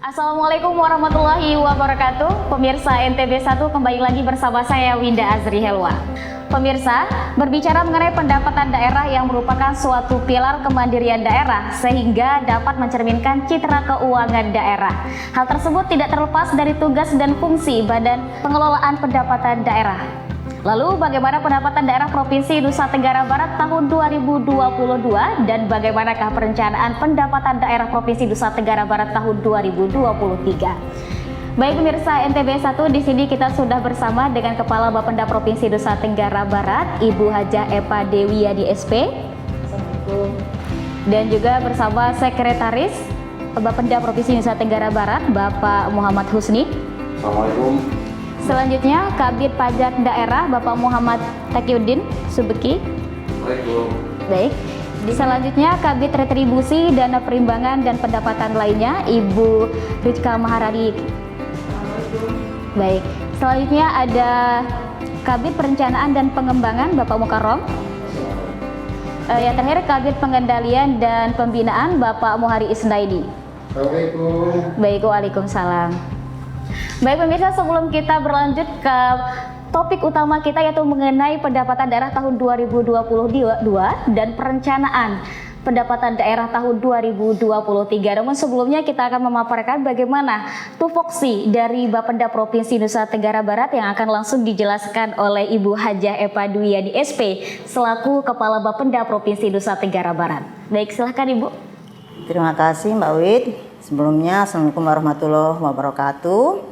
Assalamualaikum warahmatullahi wabarakatuh. Pemirsa NTB 1 kembali lagi bersama saya Winda Azri Helwa. Pemirsa, berbicara mengenai pendapatan daerah yang merupakan suatu pilar kemandirian daerah sehingga dapat mencerminkan citra keuangan daerah. Hal tersebut tidak terlepas dari tugas dan fungsi Badan Pengelolaan Pendapatan Daerah. Lalu bagaimana pendapatan daerah Provinsi Nusa Tenggara Barat tahun 2022 dan bagaimanakah perencanaan pendapatan daerah Provinsi Nusa Tenggara Barat tahun 2023? Baik pemirsa NTB 1, di sini kita sudah bersama dengan Kepala Bapenda Provinsi Nusa Tenggara Barat, Ibu Hajah Epa Dewiadi SP. Assalamualaikum. Dan juga bersama Sekretaris Bapenda Provinsi Nusa Tenggara Barat, Bapak Muhammad Husni. Assalamualaikum. Selanjutnya, Kabid Pajak Daerah Bapak Muhammad Takiuddin Subeki. Assalamualaikum. Baik. Selanjutnya, Kabid Retribusi, Dana Perimbangan dan Pendapatan lainnya, Ibu Rizka Maharani. Assalamualaikum. Baik. Selanjutnya ada Kabid Perencanaan dan Pengembangan Bapak Mukarrom. Yang terakhir, Kabid Pengendalian dan Pembinaan Bapak Muhari Isnaidi. Assalamualaikum. Baik, waalaikumsalam. Baik pemirsa, sebelum kita berlanjut ke topik utama kita yaitu mengenai pendapatan daerah tahun 2022 dan perencanaan pendapatan daerah tahun 2023. Namun sebelumnya kita akan memaparkan bagaimana tupoksi dari Bapenda Provinsi Nusa Tenggara Barat yang akan langsung dijelaskan oleh Ibu Hajah Epa Dewiadi SP selaku Kepala Bapenda Provinsi Nusa Tenggara Barat. Baik, silahkan Ibu. Terima kasih Mbak Wid. Sebelumnya, Assalamualaikum warahmatullahi wabarakatuh.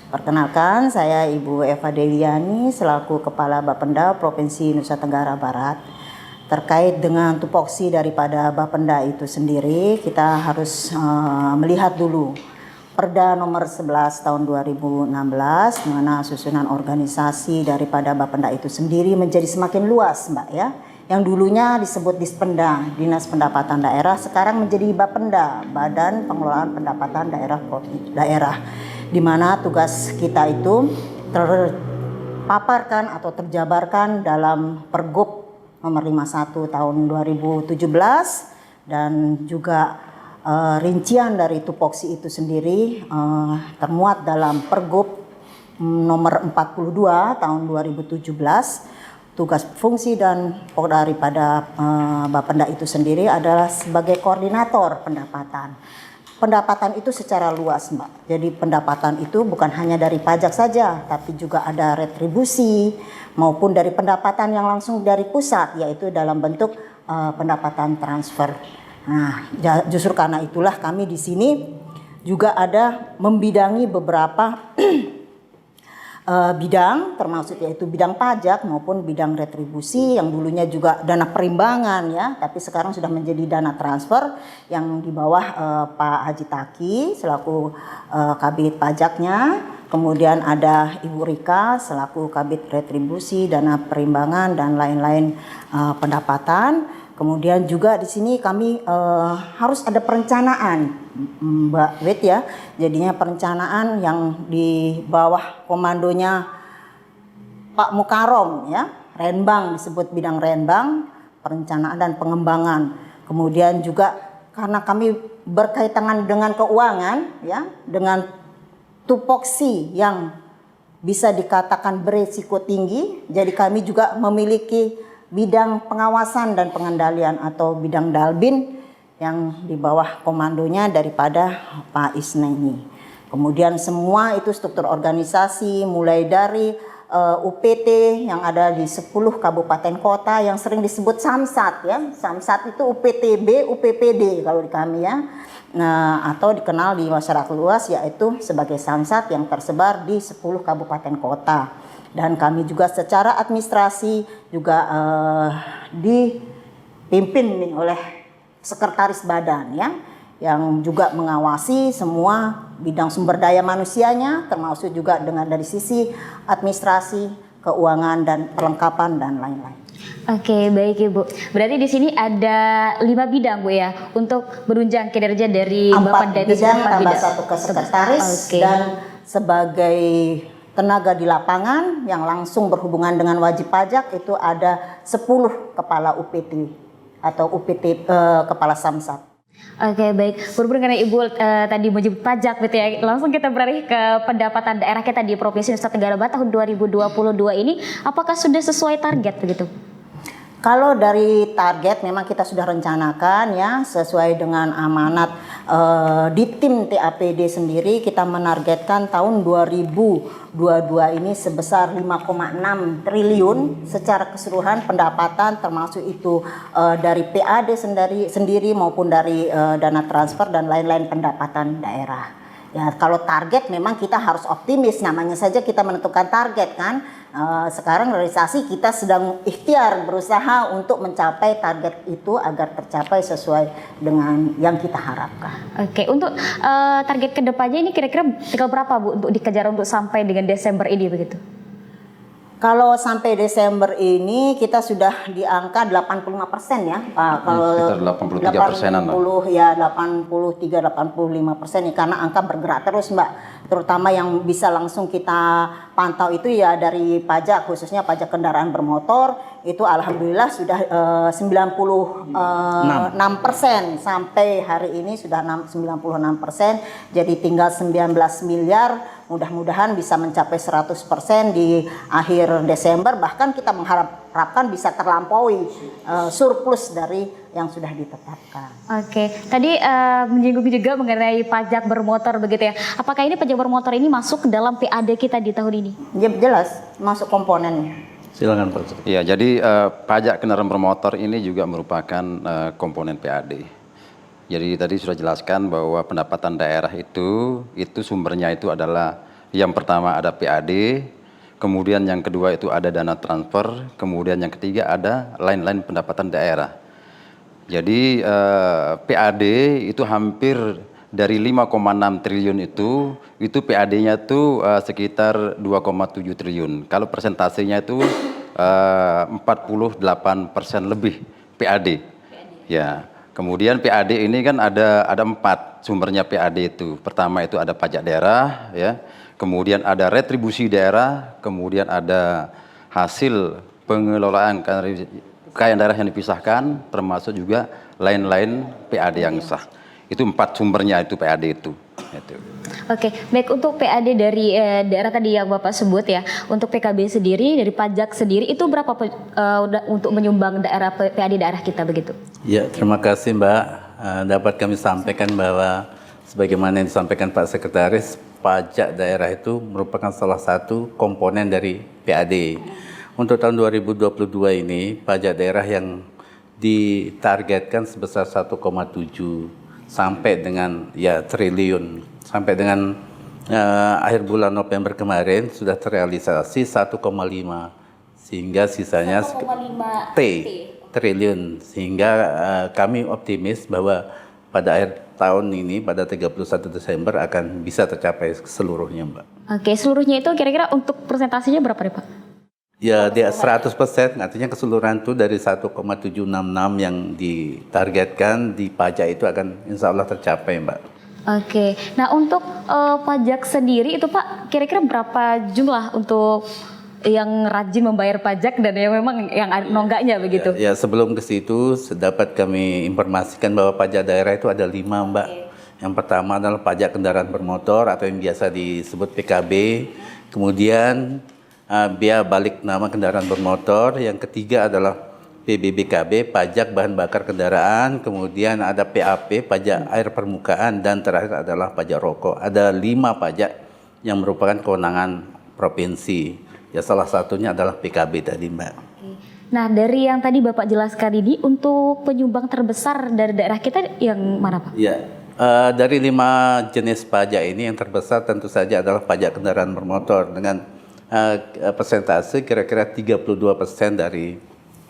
Perkenalkan, saya Ibu Eva Dewiani selaku Kepala Bapenda Provinsi Nusa Tenggara Barat. Terkait dengan tupoksi daripada Bapenda itu sendiri, kita harus melihat dulu Perda nomor 11 tahun 2016 mana susunan organisasi daripada Bapenda itu sendiri menjadi semakin luas, Mbak ya. Yang dulunya disebut Dispenda, Dinas Pendapatan Daerah, sekarang menjadi Bapenda, Badan Pengelolaan Pendapatan Daerah, di mana tugas kita itu terpaparkan atau terjabarkan dalam Pergub nomor 51 tahun 2017 dan juga rincian dari tupoksi itu sendiri termuat dalam Pergub nomor 42 tahun 2017. Tugas fungsi dan pokok daripada Bapenda itu sendiri adalah sebagai koordinator pendapatan. Pendapatan itu secara luas, Mbak. Jadi pendapatan itu bukan hanya dari pajak saja, tapi juga ada retribusi maupun dari pendapatan yang langsung dari pusat, yaitu dalam bentuk pendapatan transfer. Nah, justru karena itulah kami di sini juga ada membidangi beberapa bidang, termasuk yaitu bidang pajak maupun bidang retribusi yang dulunya juga dana perimbangan ya, tapi sekarang sudah menjadi dana transfer yang di bawah Pak Haji Taki selaku Kabid Pajaknya, kemudian ada Ibu Rika selaku Kabid Retribusi, dana perimbangan dan lain-lain pendapatan. Kemudian juga di sini kami harus ada perencanaan, Mbak Wit ya. Jadinya perencanaan yang di bawah komandonya Pak Mukarrom ya, Renbang, disebut bidang Renbang, perencanaan dan pengembangan. Kemudian juga karena kami berkaitan dengan keuangan ya, dengan tupoksi yang bisa dikatakan berisiko tinggi, jadi kami juga memiliki bidang pengawasan dan pengendalian atau bidang Dalbin yang di bawah komandonya daripada Pak Isnaini. Kemudian semua itu struktur organisasi mulai dari UPT yang ada di 10 kabupaten kota yang sering disebut Samsat ya. Samsat itu UPTB, UPPD kalau di kami ya. Nah, atau dikenal di masyarakat luas yaitu sebagai Samsat yang tersebar di 10 kabupaten kota. Dan kami juga secara administrasi juga dipimpin nih oleh sekretaris badan ya, yang juga mengawasi semua bidang sumber daya manusianya, termasuk juga dengan dari sisi administrasi, keuangan dan perlengkapan dan lain-lain. Oke, baik Ibu. Berarti di sini ada 5 bidang Bu ya untuk berunjang kinerja dari Bapenda itu. 4 bidang tambah 1 ke sekretaris dan sebagai tenaga di lapangan yang langsung berhubungan dengan wajib pajak itu ada 10 kepala UPT atau UPT kepala Samsat. Oke, baik. Berhubung karena Ibu tadi menyebut pajak gitu ya, langsung kita beralih ke pendapatan daerah kita di Provinsi Nusa Tenggara Barat tahun 2022 ini, apakah sudah sesuai target begitu? Kalau dari target memang kita sudah rencanakan ya sesuai dengan amanat di tim TAPD sendiri kita menargetkan tahun 2022 ini sebesar 5,6 triliun secara keseluruhan pendapatan termasuk itu dari PAD sendiri maupun dari dana transfer dan lain-lain pendapatan daerah. Ya kalau target memang kita harus optimis, namanya saja kita menentukan target kan. Sekarang realisasi kita sedang ikhtiar berusaha untuk mencapai target itu agar tercapai sesuai dengan yang kita harapkan. Oke, untuk target kedepannya ini kira-kira tinggal berapa Bu untuk dikejar untuk sampai dengan Desember ini begitu? Kalau sampai Desember ini kita sudah di angka 85% ya Pak. Kalau Sekitar 83%-an lah. 85% ya, karena angka bergerak terus Mbak. Terutama yang bisa langsung kita pantau itu ya dari pajak, khususnya pajak kendaraan bermotor itu alhamdulillah sudah 96% sampai hari ini sudah 96%. Jadi tinggal 19 miliar. Mudah-mudahan bisa mencapai 100% di akhir Desember, bahkan kita mengharapkan bisa terlampaui surplus dari yang sudah ditetapkan. Oke, tadi menyinggung juga mengenai pajak bermotor begitu ya. Apakah ini pajak bermotor ini masuk ke dalam PAD kita di tahun ini? Ya jelas, masuk komponennya. Silakan Pak. Iya, jadi pajak kendaraan bermotor ini juga merupakan komponen PAD. Jadi tadi sudah jelaskan bahwa pendapatan daerah itu sumbernya itu adalah yang pertama ada PAD, kemudian yang kedua itu ada dana transfer, kemudian yang ketiga ada lain-lain pendapatan daerah. Jadi PAD itu hampir dari 5,6 triliun itu PAD-nya itu sekitar 2,7 triliun. Kalau persentasenya itu 48% lebih PAD. Ya. Kemudian PAD ini kan ada 4 sumbernya PAD itu. Pertama itu ada pajak daerah, ya. Kemudian ada retribusi daerah, kemudian ada hasil pengelolaan kekayaan daerah yang dipisahkan, termasuk juga lain-lain PAD yang sah. Itu 4 sumbernya itu PAD itu. Oke, baik untuk PAD dari daerah tadi yang Bapak sebut ya, untuk PKB sendiri dari pajak sendiri itu berapa untuk menyumbang daerah PAD daerah kita begitu? Ya, terima kasih Mbak. Dapat kami sampaikan bahwa sebagaimana yang disampaikan Pak Sekretaris, pajak daerah itu merupakan salah satu komponen dari PAD. Untuk tahun 2022 ini pajak daerah yang ditargetkan sebesar 1,7 sampai dengan triliun. Sampai dengan akhir bulan November kemarin sudah terrealisasi 1,5 sehingga sisanya 1,5 triliun, sehingga kami optimis bahwa pada akhir tahun ini pada 31 Desember akan bisa tercapai seluruhnya Mbak. Oke, seluruhnya itu kira-kira untuk persentasenya berapa nih Pak? Ya, dia 100%, artinya keseluruhan itu dari 1,766 yang ditargetkan di pajak itu akan insya Allah tercapai Mbak. Oke, nah untuk pajak sendiri itu Pak, kira-kira berapa jumlah untuk yang rajin membayar pajak dan yang memang yang nonggaknya begitu? Ya, sebelum ke situ, dapat kami informasikan bahwa pajak daerah itu ada 5 Mbak. Yang pertama adalah pajak kendaraan bermotor atau yang biasa disebut PKB, kemudian biaya balik nama kendaraan bermotor, yang ketiga adalah PBBKB, pajak bahan bakar kendaraan, kemudian ada PAP, pajak air permukaan, dan terakhir adalah pajak rokok. Ada 5 pajak yang merupakan kewenangan provinsi. Ya, salah satunya adalah PKB tadi Mbak. Nah, dari yang tadi Bapak jelaskan ini, untuk penyumbang terbesar dari daerah kita yang mana Pak? Ya, dari 5 jenis pajak ini yang terbesar tentu saja adalah pajak kendaraan bermotor dengan persentase kira-kira 32% dari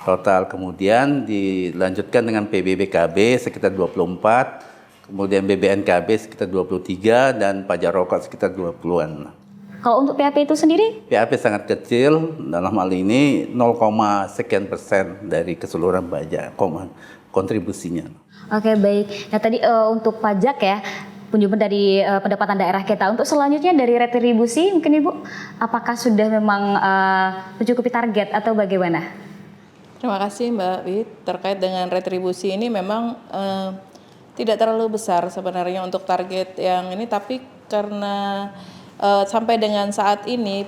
total. Kemudian dilanjutkan dengan PBBKB sekitar 24%, kemudian BBNKB sekitar 23%, dan pajak rokok sekitar 20-an. Kalau untuk PAP itu sendiri? PAP sangat kecil, dalam hal ini 0,sekian% dari keseluruhan pajak kontribusinya. Oke, baik. Nah tadi untuk pajak ya, penyumbang dari pendapatan daerah kita. Untuk selanjutnya dari retribusi mungkin Ibu, apakah sudah memang mencukupi target atau bagaimana? Terima kasih Mbak Wid. Terkait dengan retribusi ini memang tidak terlalu besar sebenarnya untuk target yang ini, tapi karena sampai dengan saat ini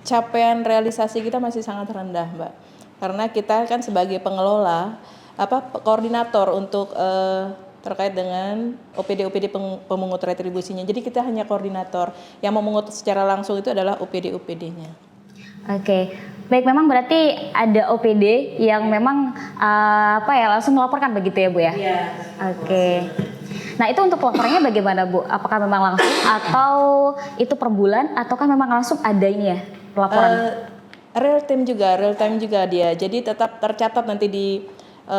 capaian realisasi kita masih sangat rendah, Mbak. Karena kita kan sebagai pengelola, koordinator untuk terkait dengan OPD pemungut retribusinya. Jadi kita hanya koordinator, yang memungut secara langsung itu adalah OPD-nya. Oke, baik, memang berarti ada OPD yang memang langsung melaporkan begitu ya Bu ya? Iya. Oke. Nah itu untuk pelaporannya bagaimana Bu? Apakah memang langsung atau itu per bulan ataukah memang langsung ada ini ya pelaporan? Real time juga dia. Jadi tetap tercatat nanti di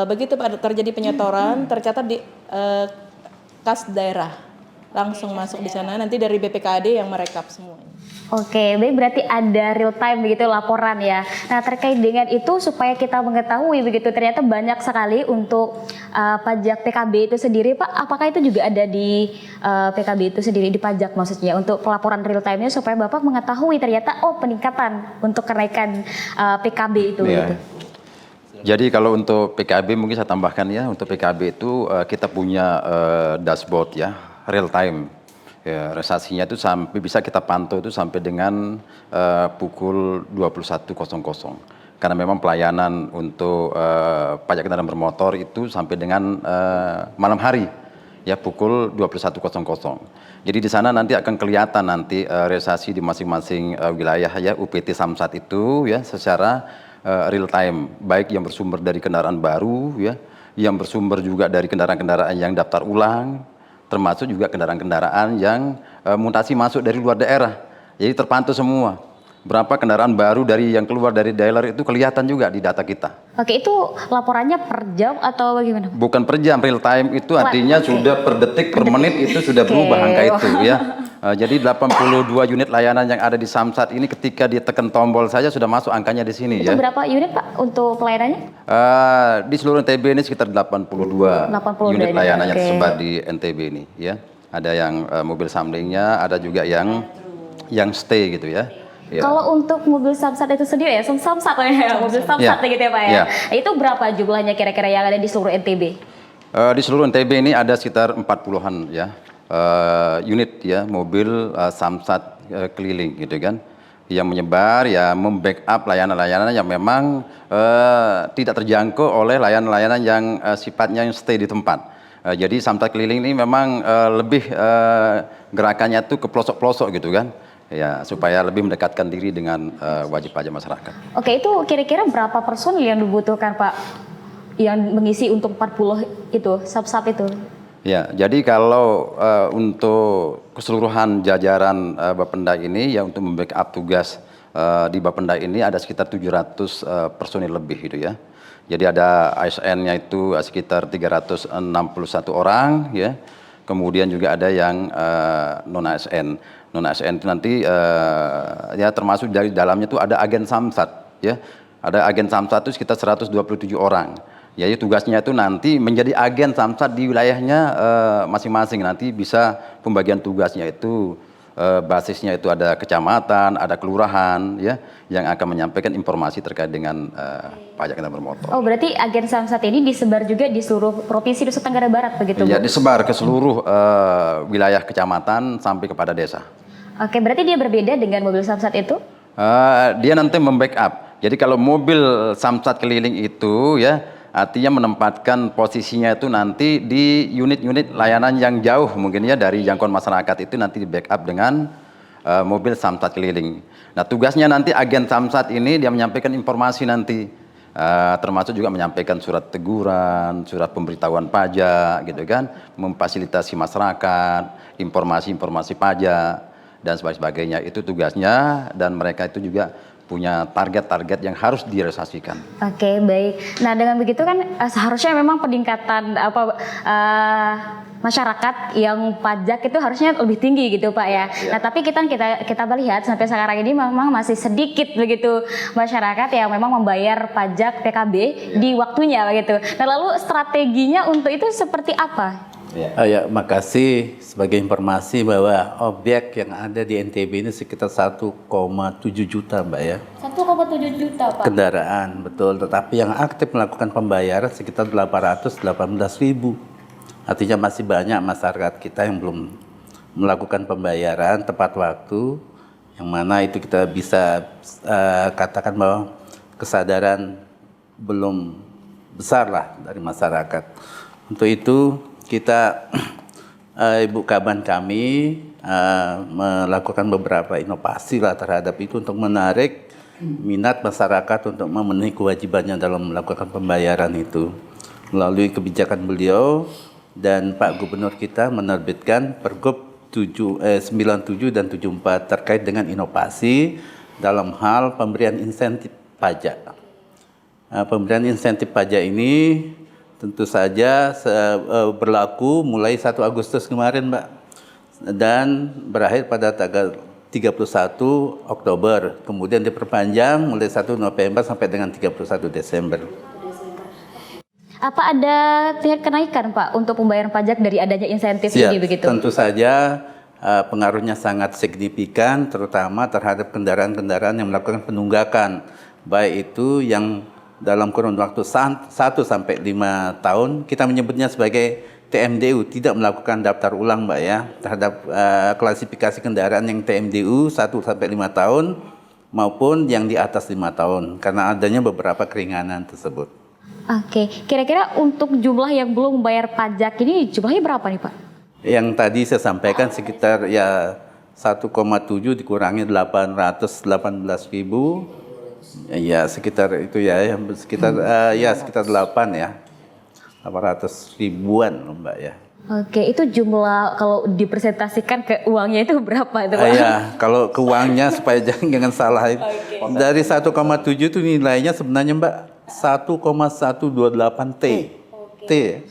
begitu terjadi penyetoran tercatat di kas daerah, langsung masuk di sana. Nanti dari BPKAD yang merekap semuanya. Oke, baik, berarti ada real time begitu laporan ya. Nah terkait dengan itu supaya kita mengetahui begitu ternyata banyak sekali untuk pajak PKB itu sendiri Pak. Apakah itu juga ada di PKB itu sendiri, di pajak maksudnya, untuk pelaporan real time-nya supaya Bapak mengetahui ternyata peningkatan untuk kenaikan PKB itu gitu. Jadi kalau untuk PKB mungkin saya tambahkan ya, untuk PKB itu kita punya dashboard ya, real time. Ya, realisasinya itu sampai bisa kita pantau itu sampai dengan pukul 21.00. Karena memang pelayanan untuk pajak kendaraan bermotor itu sampai dengan malam hari ya pukul 21.00. Jadi di sana nanti akan kelihatan nanti realisasi di masing-masing wilayah ya UPT Samsat itu ya secara real time, baik yang bersumber dari kendaraan baru ya, yang bersumber juga dari kendaraan-kendaraan yang daftar ulang, termasuk juga kendaraan-kendaraan yang mutasi masuk dari luar daerah. Jadi terpantau semua. Berapa kendaraan baru dari yang keluar dari daerah itu kelihatan juga di data kita. Oke, itu laporannya per jam atau bagaimana? Bukan per jam, real time itu artinya sudah per detik, per menit itu sudah berubah angka itu ya. Jadi 82 unit layanan yang ada di Samsat ini ketika ditekan tombol saja sudah masuk angkanya di sini itu ya. Berapa unit Pak untuk pelayanannya? Di seluruh NTB ini sekitar 82 unit layanan yang tersebar di NTB ini ya. Ada yang mobil samlingnya, ada juga yang stay gitu ya. Ya. Kalau untuk mobil Samsat itu sendiri ya, Samsat ya, mobil Samsat gitu ya Pak ya. Itu berapa jumlahnya kira-kira yang ada di seluruh NTB? Di seluruh NTB ini ada sekitar 40-an ya unit ya mobil Samsat keliling gitu kan, yang menyebar ya membackup layanan-layanan yang memang tidak terjangkau oleh layanan-layanan yang sifatnya yang stay di tempat. Jadi Samsat keliling ini memang lebih gerakannya tuh ke pelosok-pelosok gitu kan. Ya, supaya lebih mendekatkan diri dengan wajib pajak masyarakat. Oke, itu kira-kira berapa personil yang dibutuhkan Pak yang mengisi untuk 40 itu, Samsat itu? Ya, jadi kalau untuk keseluruhan jajaran Bapenda ini ya untuk membackup tugas di Bapenda ini ada sekitar 700 personil lebih gitu ya. Jadi ada ASN-nya itu sekitar 361 orang ya. Kemudian juga ada yang non-ASN. Non-ASN itu nanti ya termasuk dari dalamnya itu ada agen Samsat ya. Ada agen Samsat itu sekitar 127 orang. Jadi tugasnya itu nanti menjadi agen Samsat di wilayahnya masing-masing. Nanti bisa pembagian tugasnya itu basisnya itu ada kecamatan, ada kelurahan ya yang akan menyampaikan informasi terkait dengan pajak kendaraan bermotor. Oh, berarti agen Samsat ini disebar juga di seluruh provinsi Nusa Tenggara Barat begitu, Bu? Ya, disebar ke seluruh wilayah kecamatan sampai kepada desa. Oke, berarti dia berbeda dengan mobil Samsat itu? Dia nanti membackup. Jadi kalau mobil Samsat keliling itu ya artinya menempatkan posisinya itu nanti di unit-unit layanan yang jauh mungkin ya dari jangkauan masyarakat itu nanti di backup dengan mobil Samsat keliling. Nah tugasnya nanti agen Samsat ini dia menyampaikan informasi nanti termasuk juga menyampaikan surat teguran, surat pemberitahuan pajak gitu kan, memfasilitasi masyarakat, informasi-informasi pajak dan sebagainya itu tugasnya dan mereka itu juga punya target-target yang harus direalisasikan. Oke, baik. Nah, dengan begitu kan seharusnya memang peningkatan masyarakat yang pajak itu harusnya lebih tinggi gitu Pak ya. Nah, tapi kita melihat sampai sekarang ini memang masih sedikit begitu masyarakat yang memang membayar pajak PKB di waktunya begitu. Nah, lalu strateginya untuk itu seperti apa? Ya, makasih. Sebagai informasi bahwa objek yang ada di NTB ini sekitar 1,7 juta Mbak ya. 1,7 juta Pak? Kendaraan, betul. Tetapi yang aktif melakukan pembayaran sekitar 818.000. Artinya masih banyak masyarakat kita yang belum melakukan pembayaran tepat waktu, yang mana itu kita bisa katakan bahwa kesadaran belum besar lah dari masyarakat. Untuk itu kita Ibu Kaban kami melakukan beberapa inovasi lah terhadap itu untuk menarik minat masyarakat untuk memenuhi kewajibannya dalam melakukan pembayaran itu. Melalui kebijakan beliau dan Pak Gubernur kita menerbitkan Pergub 97 dan 74 terkait dengan inovasi dalam hal pemberian insentif pajak. Pemberian insentif pajak ini tentu saja berlaku mulai 1 Agustus kemarin, Mbak, dan berakhir pada tanggal 31 Oktober. Kemudian diperpanjang mulai 1 November sampai dengan 31 Desember. Apa ada tingkat kenaikan Pak untuk pembayaran pajak dari adanya insentif ini begitu? Tentu saja pengaruhnya sangat signifikan, terutama terhadap kendaraan-kendaraan yang melakukan penunggakan, baik itu yang dalam kurun waktu 1 sampai 5 tahun, kita menyebutnya sebagai TMDU, tidak melakukan daftar ulang, Mbak ya, terhadap klasifikasi kendaraan yang TMDU 1 sampai 5 tahun maupun yang di atas 5 tahun, karena adanya beberapa keringanan tersebut. Oke, kira-kira untuk jumlah yang belum membayar pajak ini jumlahnya berapa nih Pak? Yang tadi saya sampaikan sekitar 1,7 dikurangi 818.000. Ya sekitar itu sekitar sekitar 800 ribuan loh, Mbak ya. Oke, itu jumlah kalau dipresentasikan ke uangnya itu berapa itu Pak? Kalau ke uangnya supaya jangan salah. Dari 1,7 itu nilainya sebenarnya Mbak 1,128 T.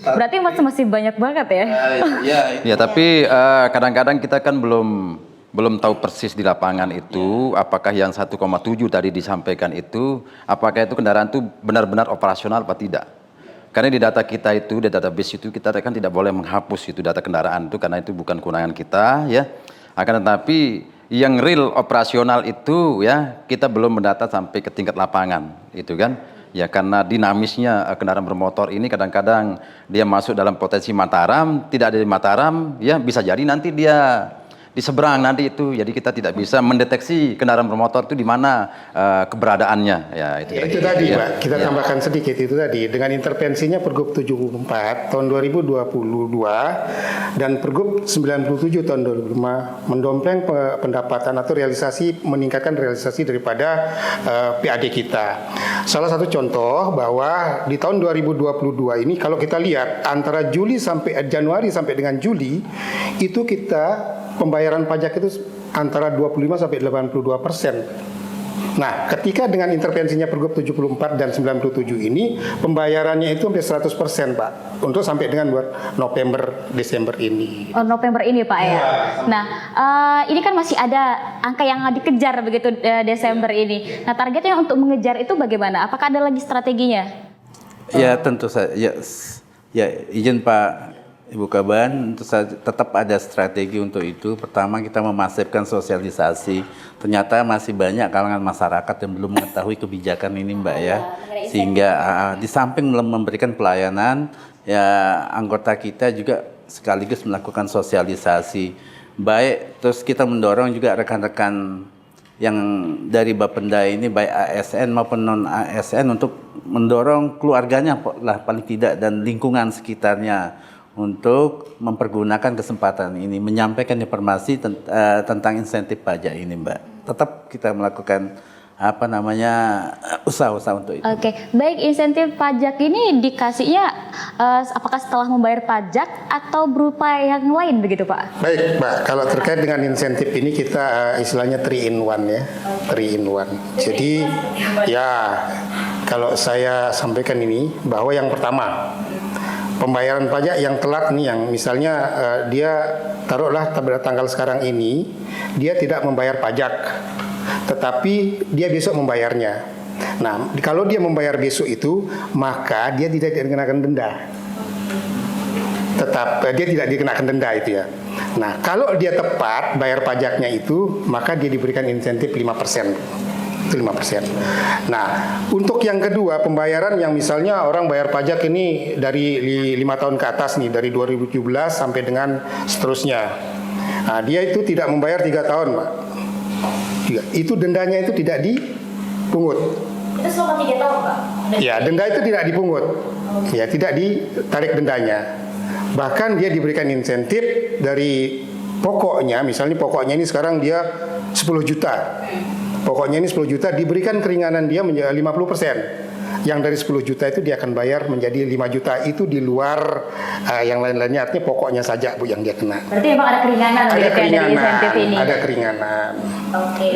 Berarti masih banyak banget ya? Ya, tapi kadang-kadang kita kan belum tahu persis di lapangan itu apakah yang 1,7 tadi disampaikan itu apakah itu kendaraan itu benar-benar operasional atau tidak. Karena di data kita itu, di database itu kita kan tidak boleh menghapus itu data kendaraan itu karena itu bukan kewenangan kita ya. Akan tetapi yang real operasional itu ya kita belum mendata sampai ke tingkat lapangan itu kan. Ya karena dinamisnya kendaraan bermotor ini kadang-kadang dia masuk dalam potensi Mataram, tidak ada di Mataram ya bisa jadi nanti dia di seberang nanti itu, jadi kita tidak bisa mendeteksi kendaraan bermotor itu di mana keberadaannya. Ya itu tadi, Pak. Kita tambahkan sedikit itu tadi dengan intervensinya Pergub 74 tahun 2022 dan Pergub 97 tahun 2005 mendompleng pendapatan atau meningkatkan realisasi daripada PAD kita. Salah satu contoh bahwa di tahun 2022 ini kalau kita lihat antara Januari sampai dengan Juli itu kita pembayaran pajak itu antara 25 sampai 82%. Nah, ketika dengan intervensinya Pergub 74 dan 97 ini, pembayarannya itu hampir 100%, Pak, untuk sampai dengan November, Desember ini. Oh, November ini, Pak ya. Nah, ini kan masih ada angka yang dikejar begitu Desember ini. Nah, targetnya untuk mengejar itu bagaimana? Apakah ada lagi strateginya? Ya, tentu saja. Ya, izin Pak Ibu Kaban, tetap ada strategi untuk itu. Pertama kita memasifkan sosialisasi. Ternyata masih banyak kalangan masyarakat yang belum mengetahui kebijakan ini, Mbak ya. Sehingga di samping memberikan pelayanan, ya anggota kita juga sekaligus melakukan sosialisasi. Baik, terus kita mendorong juga rekan-rekan yang dari Bapenda ini, baik ASN maupun non-ASN untuk mendorong keluarganya lah paling tidak dan lingkungan sekitarnya untuk mempergunakan kesempatan ini, menyampaikan informasi tentang insentif pajak ini, Mbak. Tetap kita melakukan usaha-usaha untuk itu. Oke, baik, insentif pajak ini dikasihnya apakah setelah membayar pajak atau berupa yang lain begitu, Pak? Baik, Mbak. Kalau terkait dengan insentif ini kita istilahnya 3 in 1 ya, 3 in 1. Jadi ya kalau saya sampaikan ini bahwa yang pertama pembayaran pajak yang telat nih, yang misalnya dia taruhlah pada tanggal sekarang ini dia tidak membayar pajak, tetapi dia besok membayarnya. Nah, kalau dia membayar besok itu, maka dia tidak dikenakan denda. Dia tidak dikenakan denda itu ya. Nah, kalau dia tepat bayar pajaknya itu, maka dia diberikan insentif 5%. Itu 5%. Nah, untuk yang kedua, pembayaran yang misalnya orang bayar pajak ini dari 5 tahun ke atas nih, dari 2017 sampai dengan seterusnya. Nah, dia itu tidak membayar 3 tahun, Pak. Itu dendanya itu tidak dipungut. Itu selama 3 tahun, Pak? Ya, denda itu tidak dipungut. Ya, tidak ditarik dendanya. Bahkan dia diberikan insentif dari pokoknya, misalnya pokoknya ini sekarang dia 10 juta. Pokoknya ini 10 juta, diberikan keringanan dia menjadi 50%. Yang dari 10 juta itu dia akan bayar menjadi 5 juta. Itu di luar yang lain-lainnya, artinya pokoknya saja Bu yang dia kena. Berarti memang ada keringanan Ada gitu ya dari keringanan, insentif ini. ada keringanan. Oke.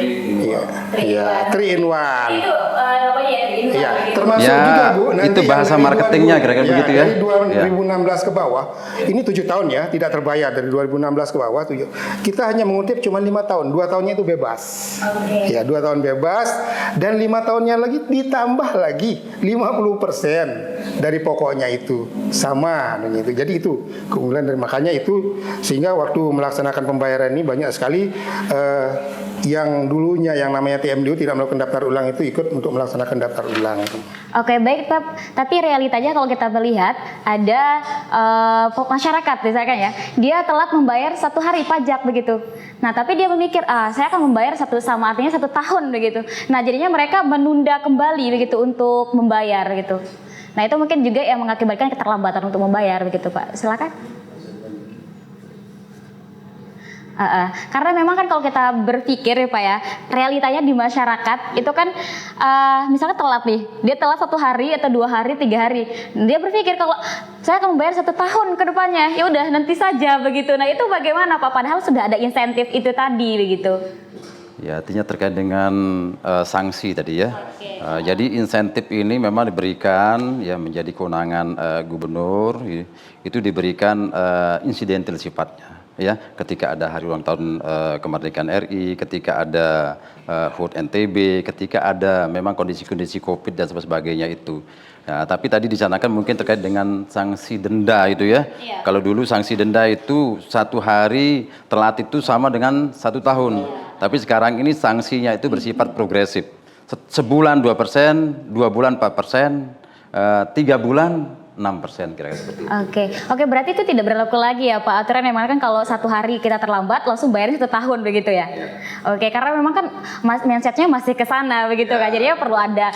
Iya, iya, 3 in 1. Itu apa ya? Iya, termasuk Ya, juga Bu. Nanti itu yang bahasa dari marketingnya kira-kira begitu ya. Dari 2016 ke bawah, ini 7 tahun ya, tidak terbayar dari 2016 ke bawah 7. Kita hanya mengutip cuma 5 tahun, 2 tahunnya itu bebas. Oke. Ya, 2 tahun bebas dan 5 tahunnya lagi ditambah lagi 50% dari pokoknya itu sama dengan itu. Jadi itu keunggulan dari makanya itu sehingga waktu melaksanakan pembayaran ini banyak sekali yang dulunya yang namanya TMDU tidak melakukan daftar ulang itu ikut untuk melaksanakan daftar ulang. Oke, baik, tapi realitanya kalau kita melihat ada masyarakat misalkan ya, dia telat membayar 1 hari pajak begitu. Nah, tapi dia memikir, saya akan membayar artinya 1 tahun begitu. Nah, jadinya mereka menunda kembali begitu untuk membayar gitu. Nah, itu mungkin juga yang mengakibatkan keterlambatan untuk membayar begitu, Pak. Silakan. Karena memang kan kalau kita berpikir ya Pak ya, realitanya di masyarakat itu kan misalnya telat nih, dia telat 1 hari atau 2 hari, 3 hari, dia berpikir kalau saya akan membayar 1 tahun ke depannya, ya udah nanti saja begitu. Nah itu bagaimana Pak? Padahal sudah ada insentif itu tadi begitu. Ya, artinya terkait dengan sanksi tadi ya. Jadi insentif ini memang diberikan ya menjadi kewenangan gubernur, itu diberikan insidental sifatnya. Ya, ketika ada hari ulang tahun kemerdekaan RI, ketika ada HUT NTB, ketika ada memang kondisi-kondisi COVID dan sebagainya itu. Nah, tapi tadi dicanakan mungkin terkait dengan sanksi denda itu ya. Iya. Kalau dulu sanksi denda itu 1 hari telat itu sama dengan 1 tahun. Tapi sekarang ini sanksinya itu bersifat progresif. Sebulan 2%, 2 bulan 4%, 3 bulan 6% kira-kira seperti itu. Oke, berarti itu tidak berlaku lagi ya Pak aturan yang mana kan kalau 1 hari kita terlambat langsung bayarnya 1 tahun begitu ya. Oke, karena memang kan mindsetnya masih ke sana begitu kan. Jadinya perlu ada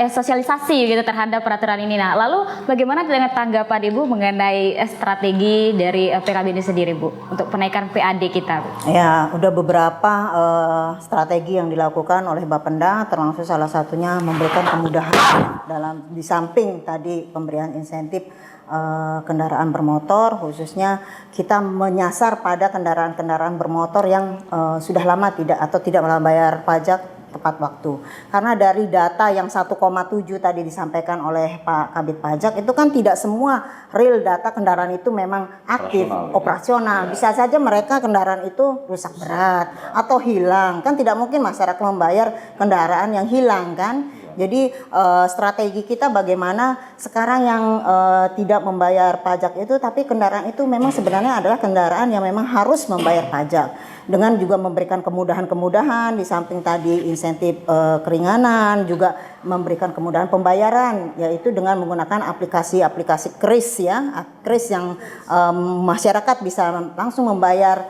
sosialisasi gitu terhadap peraturan ini. Nah, lalu bagaimana dengan tanggapan Ibu mengenai strategi dari PKB ini sendiri Bu untuk penaikan PAD kita? Ya, udah beberapa strategi yang dilakukan oleh Bapenda, termasuk salah satunya memberikan kemudahan di samping tadi pemberian insentif kendaraan bermotor, khususnya kita menyasar pada kendaraan-kendaraan bermotor yang sudah lama tidak membayar pajak tepat waktu. Karena dari data yang 1,7 tadi disampaikan oleh Pak Kabid Pajak itu kan tidak semua real data kendaraan itu memang aktif, operasional. Bisa saja mereka kendaraan itu rusak berat atau hilang. Kan tidak mungkin masyarakat membayar kendaraan yang hilang kan. Jadi strategi kita bagaimana sekarang yang tidak membayar pajak itu, tapi kendaraan itu memang sebenarnya adalah kendaraan yang memang harus membayar pajak. Dengan juga memberikan kemudahan-kemudahan di samping tadi insentif keringanan, juga memberikan kemudahan pembayaran, yaitu dengan menggunakan aplikasi KRIS ya, KRIS yang masyarakat bisa langsung membayar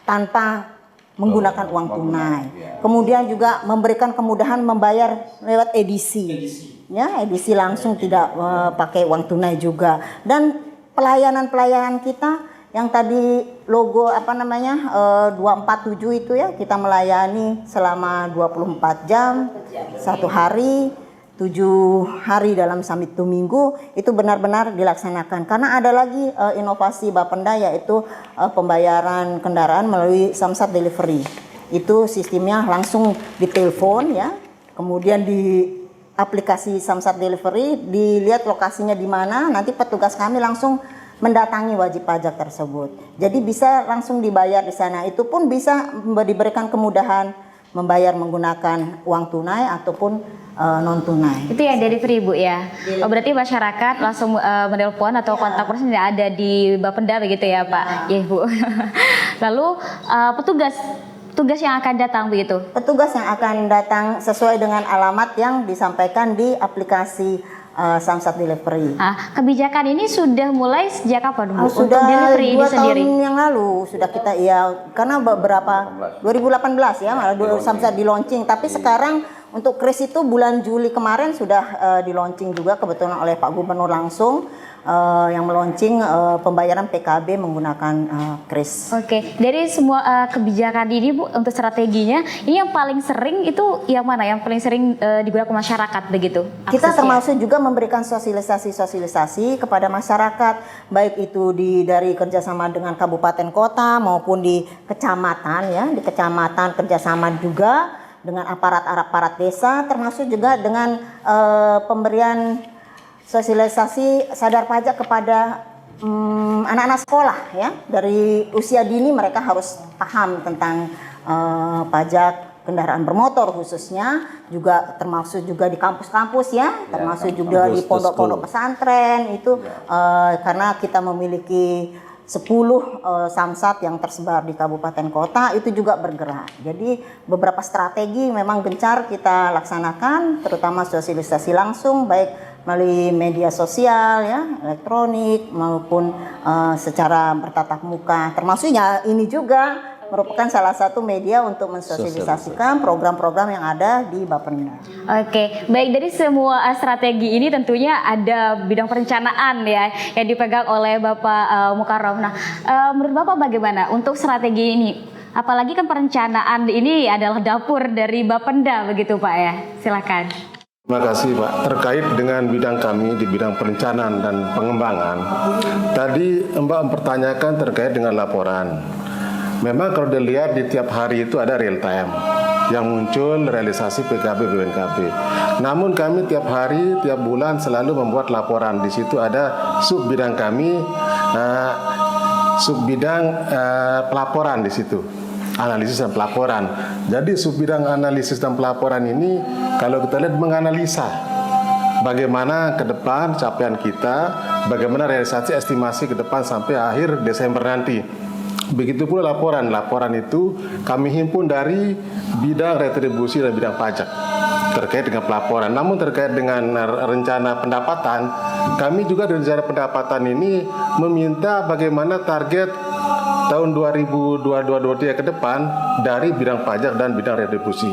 tanpa menggunakan uang tunai. Kemudian juga memberikan kemudahan membayar lewat edisi. Ya, edisi langsung tidak pakai uang tunai juga. Dan pelayanan-pelayanan kita yang tadi logo 247 itu ya, kita melayani selama 24 jam, 1 hari, 7 hari dalam sampai 1 minggu, itu benar-benar dilaksanakan. Karena ada lagi inovasi Bapenda, yaitu pembayaran kendaraan melalui Samsat Delivery. Itu sistemnya langsung ditelepon ya, kemudian di aplikasi Samsat Delivery dilihat lokasinya di mana, nanti petugas kami langsung mendatangi wajib pajak tersebut. Jadi bisa langsung dibayar di sana. Itu pun bisa diberikan kemudahan membayar menggunakan uang tunai ataupun non tunai. Itu yang delivery Bu ya. Oh, berarti masyarakat langsung menelpon atau kontak person yang ada di Bapenda begitu ya Pak. Iya Bu. Lalu petugas petugas yang akan datang begitu? Petugas yang akan datang sesuai dengan alamat yang disampaikan di aplikasi Samsat Delivery. Kebijakan ini sudah mulai sejak kapan, Bu? Sudah untuk delivery ini 2 sendiri? tahun yang lalu sudah kita karena beberapa 2018 ya malah Samsat di launching, tapi sekarang untuk kris itu bulan Juli kemarin sudah di launching juga kebetulan oleh Pak Gubernur langsung yang meluncing pembayaran PKB menggunakan kris. Oke, dari semua kebijakan ini Bu, untuk strateginya, ini yang paling sering itu yang mana? Yang paling sering digunakan masyarakat begitu? Kita aksesnya? termasuk juga memberikan sosialisasi kepada masyarakat, baik itu dari kerjasama dengan kabupaten kota maupun di kecamatan ya, di kecamatan kerjasama juga dengan aparat desa, termasuk juga dengan pemberian sosialisasi sadar pajak kepada anak-anak sekolah ya, dari usia dini mereka harus paham tentang pajak kendaraan bermotor khususnya, juga termasuk juga di kampus-kampus ya, termasuk juga di pondok-pondok pesantren itu karena kita memiliki 10 samsat yang tersebar di kabupaten kota itu juga bergerak. Jadi beberapa strategi memang gencar kita laksanakan, terutama sosialisasi langsung baik melalui media sosial ya, elektronik maupun secara bertatap muka. Termasuknya ini juga merupakan salah satu media untuk mensosialisasikan program-program yang ada di Bapenda. Oke, baik, dari semua strategi ini tentunya ada bidang perencanaan ya yang dipegang oleh Bapak Mukarram. Nah, menurut Bapak bagaimana untuk strategi ini? Apalagi kan perencanaan ini adalah dapur dari Bapenda begitu Pak ya. Silakan. Terima kasih Pak. Terkait dengan bidang kami di bidang perencanaan dan pengembangan, tadi Mbak mempertanyakan terkait dengan laporan. Memang kalau dilihat di tiap hari itu ada real time yang muncul realisasi PKB BNKB. Namun kami tiap hari, tiap bulan selalu membuat laporan. Di situ ada sub bidang kami, sub bidang pelaporan di situ. Analisis dan pelaporan. Jadi sub bidang analisis dan pelaporan ini kalau kita lihat menganalisa bagaimana ke depan capaian kita, bagaimana realisasi estimasi ke depan sampai akhir Desember nanti. Begitu pula laporan. Laporan itu kami himpun dari bidang retribusi dan bidang pajak terkait dengan pelaporan. Namun terkait dengan rencana pendapatan, kami juga dari rencana pendapatan ini meminta bagaimana target tahun 2022-2023 ke depan dari bidang pajak dan bidang retribusi.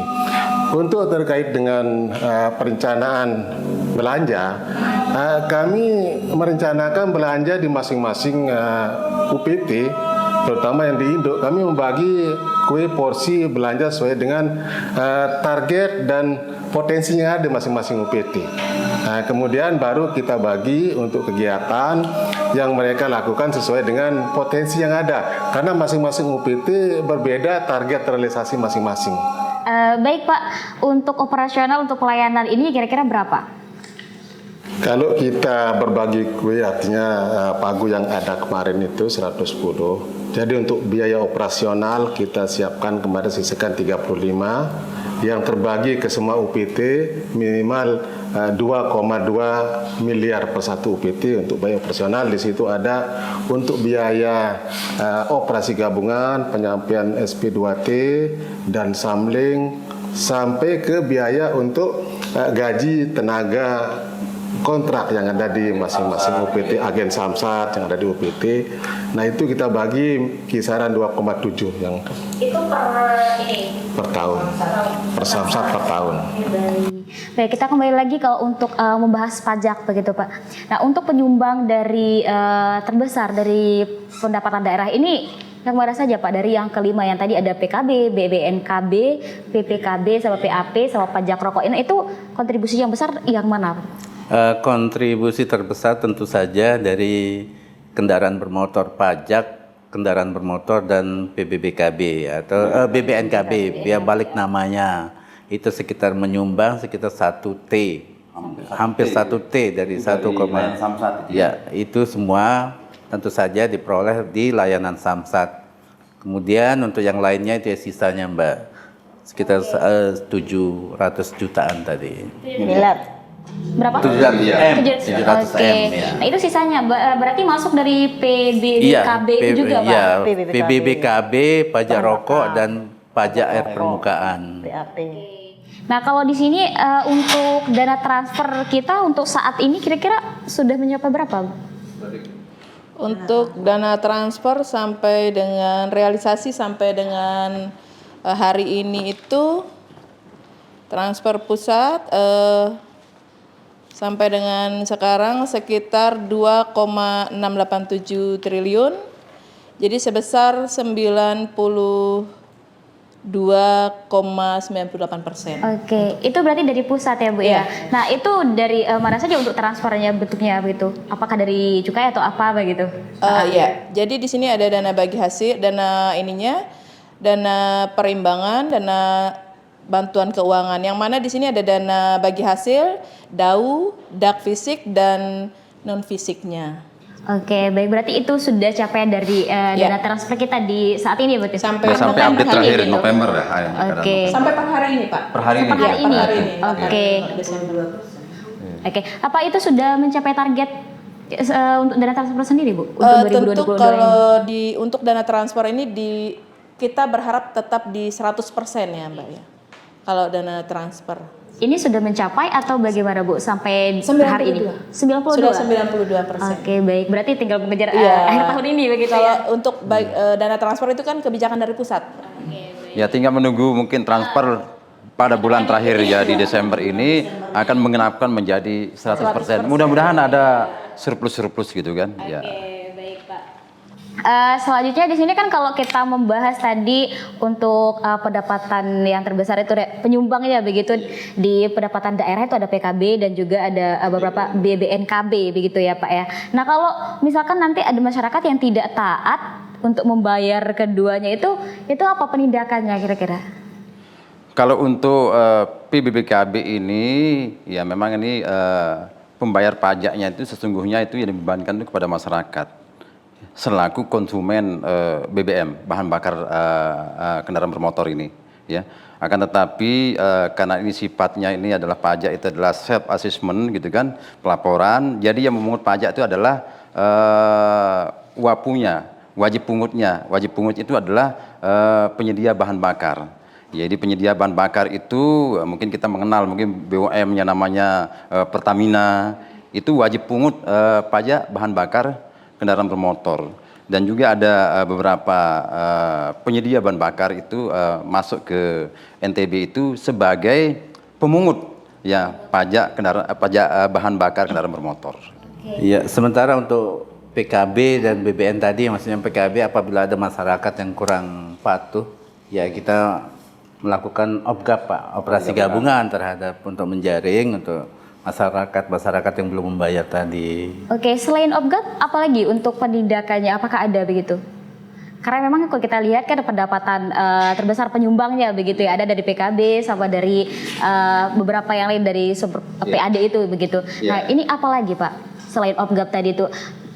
Untuk terkait dengan perencanaan belanja, kami merencanakan belanja di masing-masing UPT, terutama yang di Indo. Kami membagi kue porsi belanja sesuai dengan target dan potensinya ada masing-masing UPT. Kemudian baru kita bagi untuk kegiatan yang mereka lakukan sesuai dengan potensi yang ada. Karena masing-masing UPT berbeda target realisasi masing-masing. Baik Pak, untuk operasional untuk pelayanan ini kira-kira berapa? Kalau kita berbagi kue artinya pagu yang ada kemarin itu 110. Jadi untuk biaya operasional kita siapkan kemarin sisihkan 35 yang terbagi ke semua UPT minimal 2,2 miliar per satu UPT untuk biaya operasional. Di situ ada untuk biaya operasi gabungan, penyampaian SP2T dan samling sampai ke biaya untuk gaji tenaga kontrak yang ada di masing-masing UPT, agen Samsat yang ada di UPT. Nah itu kita bagi kisaran 2,7 yang itu per tahun, per Samsat per tahun. Baik, kita kembali lagi kalau untuk membahas pajak begitu Pak. Nah untuk penyumbang dari terbesar dari pendapatan daerah ini yang mana saja Pak? Dari yang kelima yang tadi ada PKB, BBNKB, PPKB, sama PAP, sama pajak rokok. Ini itu kontribusi yang besar yang mana? Kontribusi terbesar tentu saja dari kendaraan bermotor pajak, kendaraan bermotor dan PBBKB atau BBNKB, biar balik namanya. Itu sekitar menyumbang sekitar 1 T, hampir 1 T dari 1, ya itu semua tentu saja diperoleh di layanan Samsat. Kemudian untuk yang lainnya itu ya sisanya Mbak, sekitar 700 jutaan tadi. Miliar. Berapa? 700 M. Oke. Ya. Nah itu sisanya berarti masuk dari PBBKB itu juga Pak? Iya, PBBKB, pajak rokok dan pajak air permukaan. PAP. Nah, kalau di sini untuk dana transfer kita untuk saat ini kira-kira sudah mencapai berapa? Untuk dana transfer sampai dengan realisasi sampai dengan hari ini itu transfer pusat sampai dengan sekarang sekitar 2,687 triliun. Jadi sebesar 92,98%. Oke, itu berarti dari pusat ya Bu ya. Nah, itu dari mana saja untuk transfernya bentuknya begitu? Apakah dari cukai atau apa begitu? Iya, jadi di sini ada dana bagi hasil, dana ininya, dana perimbangan, dana bantuan keuangan. Yang mana di sini ada dana bagi hasil, DAU, DAK fisik dan non fisiknya. Oke, baik, berarti itu sudah capaian dari dana transfer kita di saat ini berarti. Sampai Sampai update hari terakhir ini, gitu. November ya. Oke. Sampai per hari ini, Pak. Per hari ini. Per hari ini. Oke. Desember. Oke, apa itu sudah mencapai target untuk dana transfer sendiri, Bu? Untuk Tentu 2022 kalau ini? untuk dana transfer ini kita berharap tetap di 100% ya, Mbak ya. Kalau dana transfer. Ini sudah mencapai atau bagaimana, Bu, sampai 92. hari ini? 92. Sudah 92%. Oke, baik. Berarti tinggal mengejar Iya. akhir tahun ini begitu Kalau ya. untuk dana transfer itu kan kebijakan dari pusat. Ya tinggal menunggu mungkin transfer pada bulan terakhir ya di Desember ini akan mengenapkan menjadi 100%. Mudah-mudahan ada surplus gitu kan. Ya. Baik, Pak. Selanjutnya di sini kan kalau kita membahas tadi untuk pendapatan yang terbesar itu penyumbangnya begitu di pendapatan daerah itu ada PKB dan juga ada beberapa BBNKB begitu ya Pak ya. Nah, kalau misalkan nanti ada masyarakat yang tidak taat untuk membayar keduanya itu apa penindakannya kira-kira? Kalau untuk PBBKB ini ya memang ini pembayar pajaknya itu sesungguhnya itu yang dibebankan itu kepada masyarakat selaku konsumen BBM bahan bakar kendaraan bermotor ini ya. Akan tetapi karena ini sifatnya ini adalah pajak itu adalah self assessment gitu kan, pelaporan, jadi yang memungut pajak itu adalah wapunya, wajib pungutnya. Wajib pungut itu adalah penyedia bahan bakar. Jadi penyedia bahan bakar itu mungkin kita mengenal mungkin BUMN-nya namanya Pertamina, itu wajib pungut pajak bahan bakar kendaraan bermotor. Dan juga ada beberapa penyedia bahan bakar itu masuk ke NTB itu sebagai pemungut ya pajak bahan bakar kendaraan bermotor. Iya, sementara untuk PKB dan BBN tadi, maksudnya PKB apabila ada masyarakat yang kurang patuh, ya kita melakukan OPGAP, Pak, operasi gabungan terhadap untuk menjaring untuk masyarakat yang belum membayar tadi. Oke, selain OPGAP, apalagi untuk penindakannya, apakah ada begitu? Karena memang kalau kita lihat kan pendapatan terbesar penyumbangnya begitu ya, ada dari PKB sama dari beberapa yang lain dari PAD itu begitu. Nah, ini apalagi Pak, selain OPGAP tadi itu?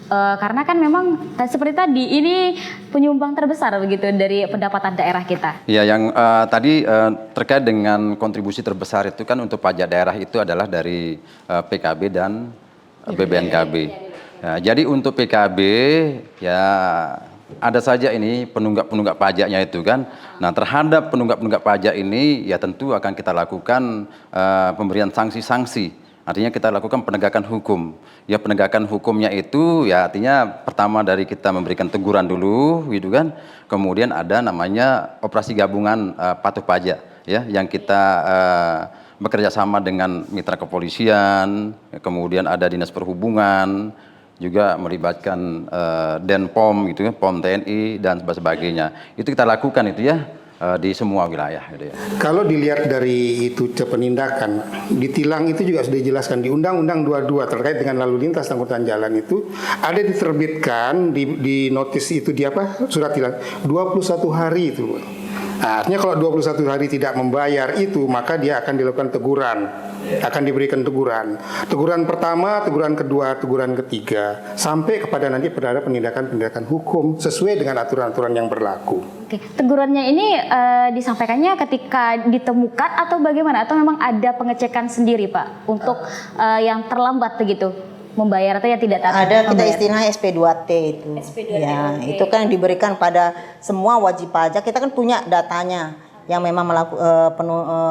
Karena kan memang seperti tadi ini penyumbang terbesar begitu dari pendapatan daerah kita. Ya, yang tadi terkait dengan kontribusi terbesar itu kan untuk pajak daerah itu adalah dari PKB dan BBNKB. Nah, jadi untuk PKB ya ada saja ini penunggak pajaknya itu kan. Nah, terhadap penunggak pajak ini ya tentu akan kita lakukan pemberian sanksi-sanksi. Artinya kita lakukan penegakan hukum. Ya penegakan hukumnya itu ya artinya pertama dari kita memberikan teguran dulu gitu kan. Kemudian ada namanya operasi gabungan patuh pajak ya yang kita bekerja sama dengan mitra kepolisian, kemudian ada dinas perhubungan, juga melibatkan Denpom gitu ya, POM TNI dan sebagainya. Itu kita lakukan itu ya di semua wilayah gitu ya. Kalau dilihat dari itu penindakan, ditilang itu juga sudah dijelaskan di Undang-Undang 22 terkait dengan lalu lintas angkutan jalan itu ada diterbitkan di notis itu di apa? Surat tilang 21 hari itu. Nah, artinya kalau 21 hari tidak membayar itu maka dia akan dilakukan teguran. Akan diberikan teguran. Teguran pertama, teguran kedua, teguran ketiga sampai kepada nanti ada penindakan hukum sesuai dengan aturan-aturan yang berlaku. Oke, tegurannya ini disampaikannya ketika ditemukan atau bagaimana? Atau memang ada pengecekan sendiri Pak untuk yang terlambat begitu membayar atau yang tidak taat? Ada kita istilah SP2T itu. SP2T, ya, okay. itu kan diberikan pada semua wajib pajak. Kita kan punya datanya. yang memang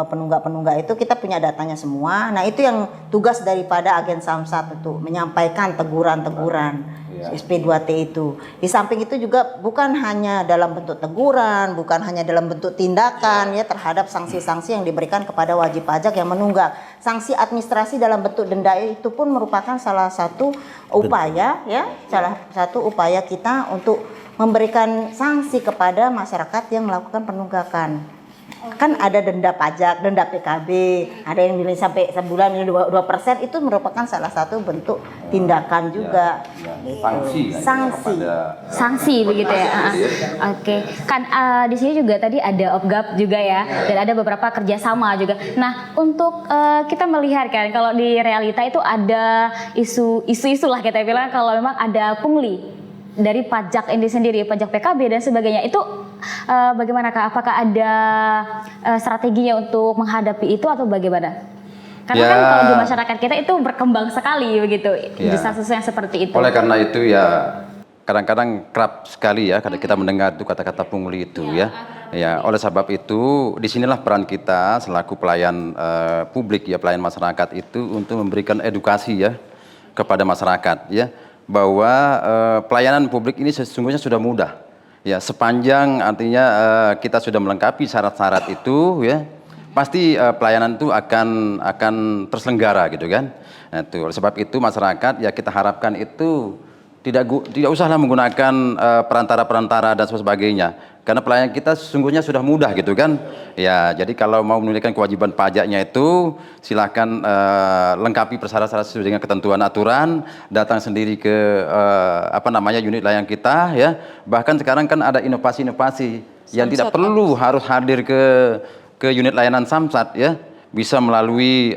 penunggak-penunggak itu kita punya datanya semua. Nah itu yang tugas daripada agen Samsat itu menyampaikan teguran-teguran SP2T itu. Di samping itu juga bukan hanya dalam bentuk teguran, bukan hanya dalam bentuk tindakan ya terhadap sanksi-sanksi yang diberikan kepada wajib pajak yang menunggak. Sanksi administrasi dalam bentuk denda itu pun merupakan salah satu upaya ya, salah satu upaya kita untuk memberikan sanksi kepada masyarakat yang melakukan penunggakan. Kan ada denda pajak, denda PKB, ada yang nilai sampai sebulan ini 2%, itu merupakan salah satu bentuk tindakan juga. Sanksi begitu ya. Oke. Kan di sini juga tadi ada Opgap juga ya, dan ada beberapa kerjasama juga. Nah, untuk kita melihat kan kalau di realita itu ada isu-isu lah kita bilang kalau memang ada pungli dari pajak ini sendiri, pajak PKB dan sebagainya. Itu bagaimana Kak? Apakah ada strateginya untuk menghadapi itu atau bagaimana? Karena kan kalau di masyarakat kita itu berkembang sekali begitu, kasus yang seperti itu. Oleh karena itu ya kadang-kadang kerap sekali ya kita mendengar itu kata-kata pungli itu ya. Ya, oleh sebab itu disinilah peran kita selaku pelayan publik ya, pelayan masyarakat itu untuk memberikan edukasi ya kepada masyarakat ya, bahwa pelayanan publik ini sesungguhnya sudah mudah. Ya, sepanjang artinya kita sudah melengkapi syarat-syarat itu ya, pasti pelayanan itu akan terselenggara gitu kan. Nah, itu oleh sebab itu masyarakat ya kita harapkan itu tidak usahlah menggunakan perantara-perantara dan sebagainya. Karena pelayanan kita sesungguhnya sudah mudah gitu kan. Ya, jadi kalau mau menunaikan kewajiban pajaknya itu silakan lengkapi persyarat-syarat sesuai dengan ketentuan aturan, datang sendiri ke unit layanan kita ya. Bahkan sekarang kan ada inovasi-inovasi yang tidak perlu harus hadir ke unit layanan Samsat ya. Bisa melalui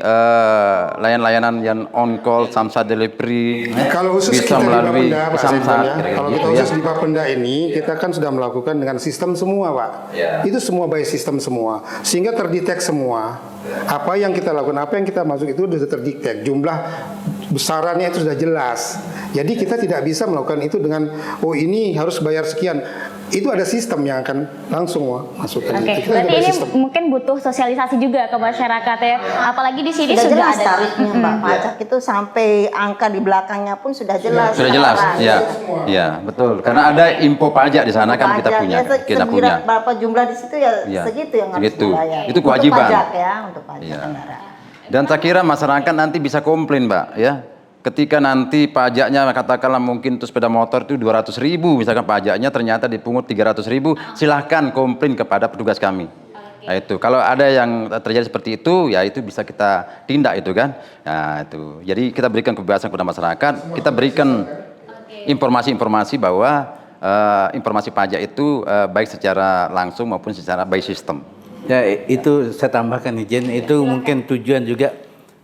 layanan yang on call, Samsat delivery, Kalau khusus bisa kita melalui di Bapenda, Pak Samsat. kalau kita khusus di Bapenda ini, kita kan sudah melakukan dengan sistem semua, Pak. Itu semua by sistem semua, sehingga terdetek semua. Apa yang kita lakukan, apa yang kita masuk itu sudah terdetek. Jumlah besarannya itu sudah jelas. Jadi kita tidak bisa melakukan itu dengan ini harus bayar sekian. Itu ada sistem yang akan langsung masukkan. Oke, berarti ini mungkin butuh sosialisasi juga ke masyarakat ya. Apalagi di sini sudah jelas ada tarifnya Mbak, pajak itu sampai angka di belakangnya pun sudah jelas. Sudah jelas, ya, ya betul. Karena ada info pajak di sana kan kita punya, Berapa jumlah di situ ya, segitu yang harus dibayar. Itu kewajiban. Untuk pajak ya, untuk pajak kendaraan. Dan saya kira masyarakat nanti bisa komplain, Mbak, ya. Ketika nanti pajaknya katakanlah mungkin untuk sepeda motor itu 200.000, misalkan pajaknya ternyata dipungut 300.000, silahkan komplain kepada petugas kami. Nah, itu kalau ada yang terjadi seperti itu, ya itu bisa kita tindak itu kan. Nah, itu. Jadi kita berikan kebebasan kepada masyarakat, kita berikan informasi-informasi bahwa informasi pajak itu baik secara langsung maupun secara by system. Ya, itu saya tambahkan izin, itu mungkin tujuan juga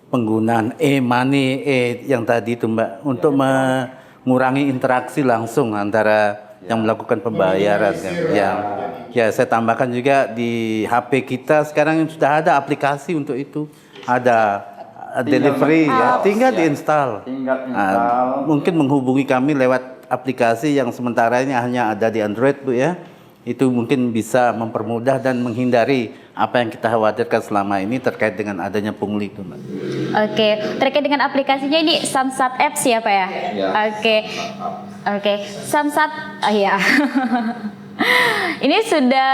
penggunaan e-money yang tadi itu Mbak, untuk mengurangi interaksi langsung antara yang melakukan pembayaran kan. Ya saya tambahkan juga di HP kita sekarang sudah ada aplikasi untuk itu, ada delivery ya, tinggal diinstal. Mungkin menghubungi kami lewat aplikasi yang sementara ini hanya ada di Android Bu ya. Itu mungkin bisa mempermudah dan menghindari apa yang kita khawatirkan selama ini terkait dengan adanya pungli itu, Mbak. Oke, terkait dengan aplikasinya ini Samsat Apps ya Pak ya? Oke, Samsat, ya. Ini sudah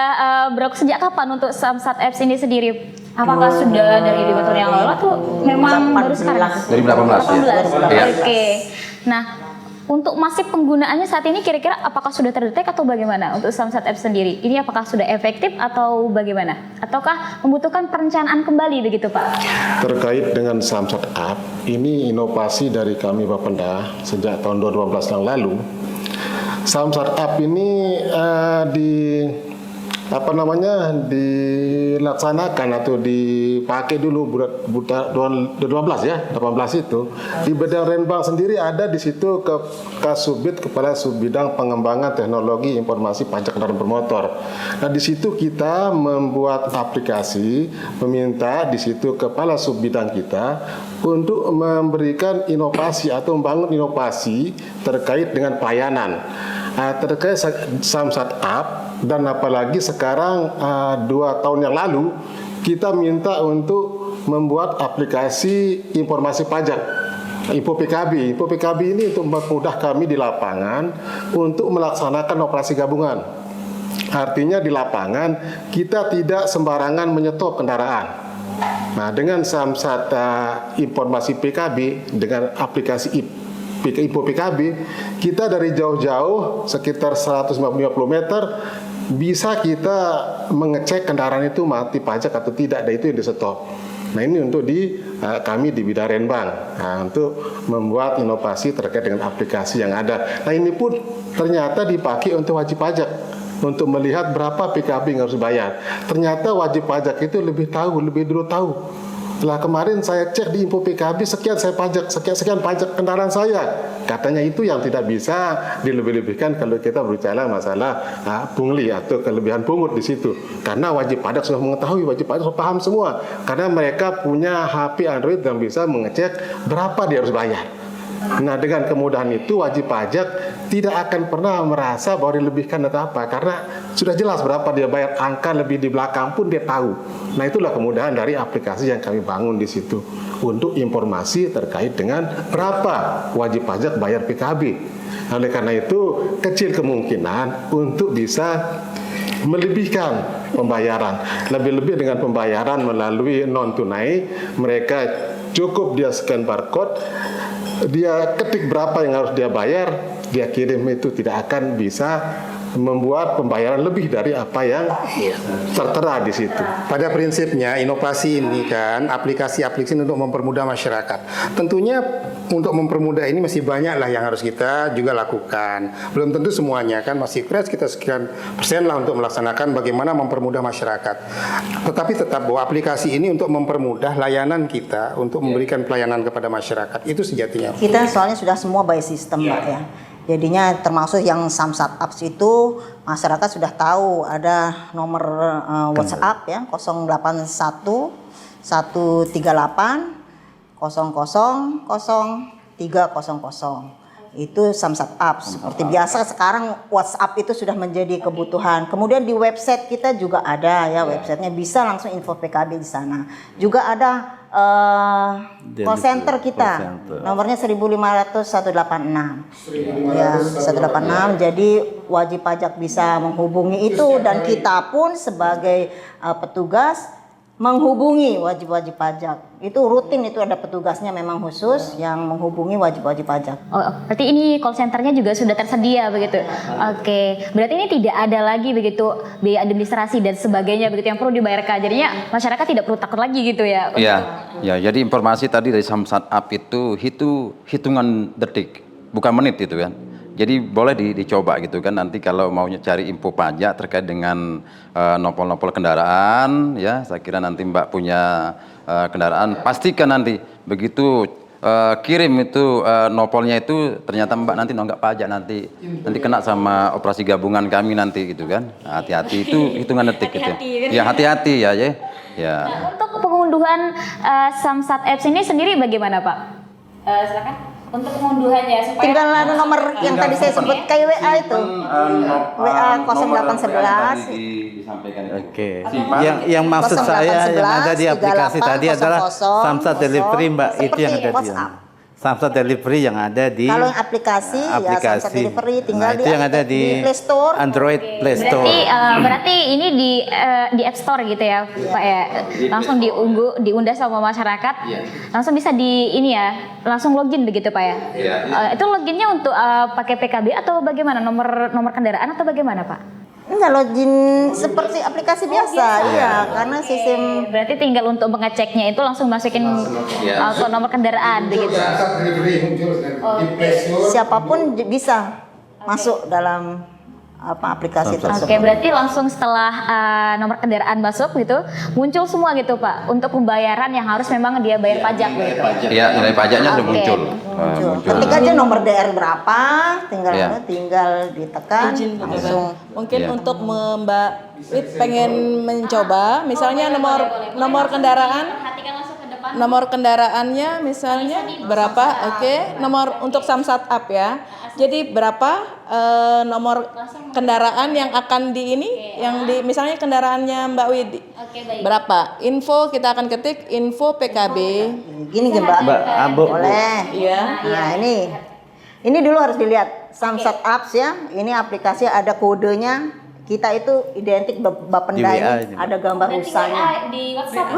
sejak kapan untuk Samsat Apps ini sendiri? Apakah sudah dari 5 tahun yang lalu atau memang baru sekarang? 2018 ya. Oke, nah untuk masif penggunaannya saat ini kira-kira apakah sudah terdetek atau bagaimana untuk Samsat Apps sendiri? Ini apakah sudah efektif atau bagaimana? Ataukah membutuhkan perencanaan kembali begitu Pak? Terkait dengan Samsat App, ini inovasi dari kami Bapenda sejak tahun 2012 yang lalu. Samsat App ini dilaksanakan atau dipakai dulu bulan 18 ya, 18 itu di Bedang Renbang sendiri ada di situ ke Kasubit, Kepala Subbidang Pengembangan Teknologi Informasi Pajak Kendaraan Bermotor. Nah di situ kita membuat aplikasi, meminta di situ Kepala Subbidang kita untuk memberikan inovasi atau membangun inovasi terkait dengan pelayanan. terkait Samsat App, dan apalagi sekarang 2 tahun yang lalu kita minta untuk membuat aplikasi informasi pajak Info PKB. Info PKB ini untuk mempermudah kami di lapangan untuk melaksanakan operasi gabungan. Artinya di lapangan kita tidak sembarangan menyetop kendaraan. Nah, dengan Samsat informasi PKB, dengan aplikasi Info PKB, kita dari jauh-jauh sekitar 150 meter bisa kita mengecek kendaraan itu mati pajak atau tidak, dan itu yang di-stop. Nah, ini untuk kami di bidang Renbang, untuk membuat inovasi terkait dengan aplikasi yang ada. Nah, ini pun ternyata dipakai untuk wajib pajak, untuk melihat berapa PKB yang harus bayar. Ternyata wajib pajak itu lebih dulu tahu. Setelah kemarin saya cek di Info PKB, sekian pajak kendaraan saya. Katanya itu yang tidak bisa dilebih-lebihkan kalau kita berbicara masalah pungli atau kelebihan pungut di situ. Karena wajib pajak sudah mengetahui, wajib pajak sudah paham semua. Karena mereka punya HP Android yang bisa mengecek berapa dia harus bayar. Nah, dengan kemudahan itu wajib pajak tidak akan pernah merasa bahwa dilebihkan atau apa, karena sudah jelas berapa dia bayar, angka lebih di belakang pun dia tahu. Nah, itulah kemudahan dari aplikasi yang kami bangun di situ untuk informasi terkait dengan berapa wajib pajak bayar PKB. Oleh karena itu kecil kemungkinan untuk bisa melebihkan pembayaran. Lebih-lebih dengan pembayaran melalui non tunai, mereka cukup dia scan barcode, dia ketik berapa yang harus dia bayar, dia kirim, itu tidak akan bisa membuat pembayaran lebih dari apa yang tertera di situ. Pada prinsipnya inovasi ini kan aplikasi-aplikasi untuk mempermudah masyarakat. Tentunya untuk mempermudah ini masih banyak lah yang harus kita juga lakukan. Belum tentu semuanya kan, masih fresh kita sekian persen lah untuk melaksanakan bagaimana mempermudah masyarakat. Tetapi tetap bahwa aplikasi ini untuk mempermudah layanan kita, untuk memberikan pelayanan kepada masyarakat, itu sejatinya. Kita soalnya sudah semua by system, Mbak, ya. Jadinya termasuk yang Samsat Apps itu masyarakat sudah tahu ada nomor WhatsApp ya, 081 138 00 0300. Itu Samsat Apps. Seperti biasa sekarang WhatsApp itu sudah menjadi kebutuhan. Kemudian di website kita juga ada ya, websitenya bisa langsung info PKB di sana. Juga ada call center kita, nomornya 1.500 186. Ya, 186. Jadi wajib pajak bisa menghubungi itu, dan kita pun sebagai petugas menghubungi wajib-wajib pajak. Itu rutin, itu ada petugasnya memang khusus yang menghubungi wajib-wajib pajak. Oh, berarti ini call centernya juga sudah tersedia begitu. Oke, berarti ini tidak ada lagi begitu biaya administrasi dan sebagainya begitu yang perlu dibayarkan. Jadinya masyarakat tidak perlu takut lagi gitu ya. Ya, jadi informasi tadi dari Samsat App itu hitungan detik, bukan menit itu kan. Jadi boleh dicoba gitu kan, nanti kalau mau cari info pajak terkait dengan nopol-nopol kendaraan, ya saya kira nanti Mbak punya kendaraan, pastikan nanti begitu kirim itu nopolnya itu ternyata Mbak nanti nunggak pajak, nanti kena sama operasi gabungan kami nanti gitu kan. Hati-hati, itu hitungan detik gitu. Ya hati-hati ya. Nah, untuk pengunduhan Samsat Apps ini sendiri bagaimana Pak? Silakan. Untuk pengunduhannya supaya tinggal ada nomor yang tadi saya sebut kayak WA itu. WA 0811. Oke. Yang maksud saya yang ada di aplikasi tadi adalah Samsat Delivery, Mbak. Itu yang ada di Samsat Delivery yang ada di kalau yang aplikasi ya Samsat Delivery tinggal itu yang ada di Play Store. Android Play Store. Berarti ini di App Store gitu ya, Pak ya. Langsung diunduh sama masyarakat. Langsung bisa langsung login begitu Pak ya. Itu loginnya untuk pakai PKB atau bagaimana? Nomor kendaraan atau bagaimana Pak? Enggak, login seperti aplikasi biasa, iya, karena sistem. Berarti tinggal untuk mengeceknya itu langsung masukin nomor kendaraan begitu. Siapapun bisa masuk dalam aplikasi tersebut. Oke, berarti langsung setelah nomor kendaraan masuk gitu, muncul semua gitu Pak untuk pembayaran yang harus memang dia bayar pajak gitu. Iya, nilai pajaknya sudah muncul. Ketik aja nomor DR berapa, tinggal ditekan langsung. Mungkin untuk Mbak Wit pengen mencoba, misalnya nomor kendaraan. Nomor kendaraannya misalnya berapa? Oke, nomor untuk Samsat App ya. Jadi berapa nomor kendaraan yang akan di ini, yang di misalnya kendaraannya Mbak Widi. Berapa? Info kita akan ketik info PKB. Gini Mbak. Boleh. Iya. Nah, ini dulu harus dilihat Samsat Apps ya. Ini aplikasi ada kodenya. Kita itu identik Bapenda ini, ada gambar rusanya. Di WhatsApp.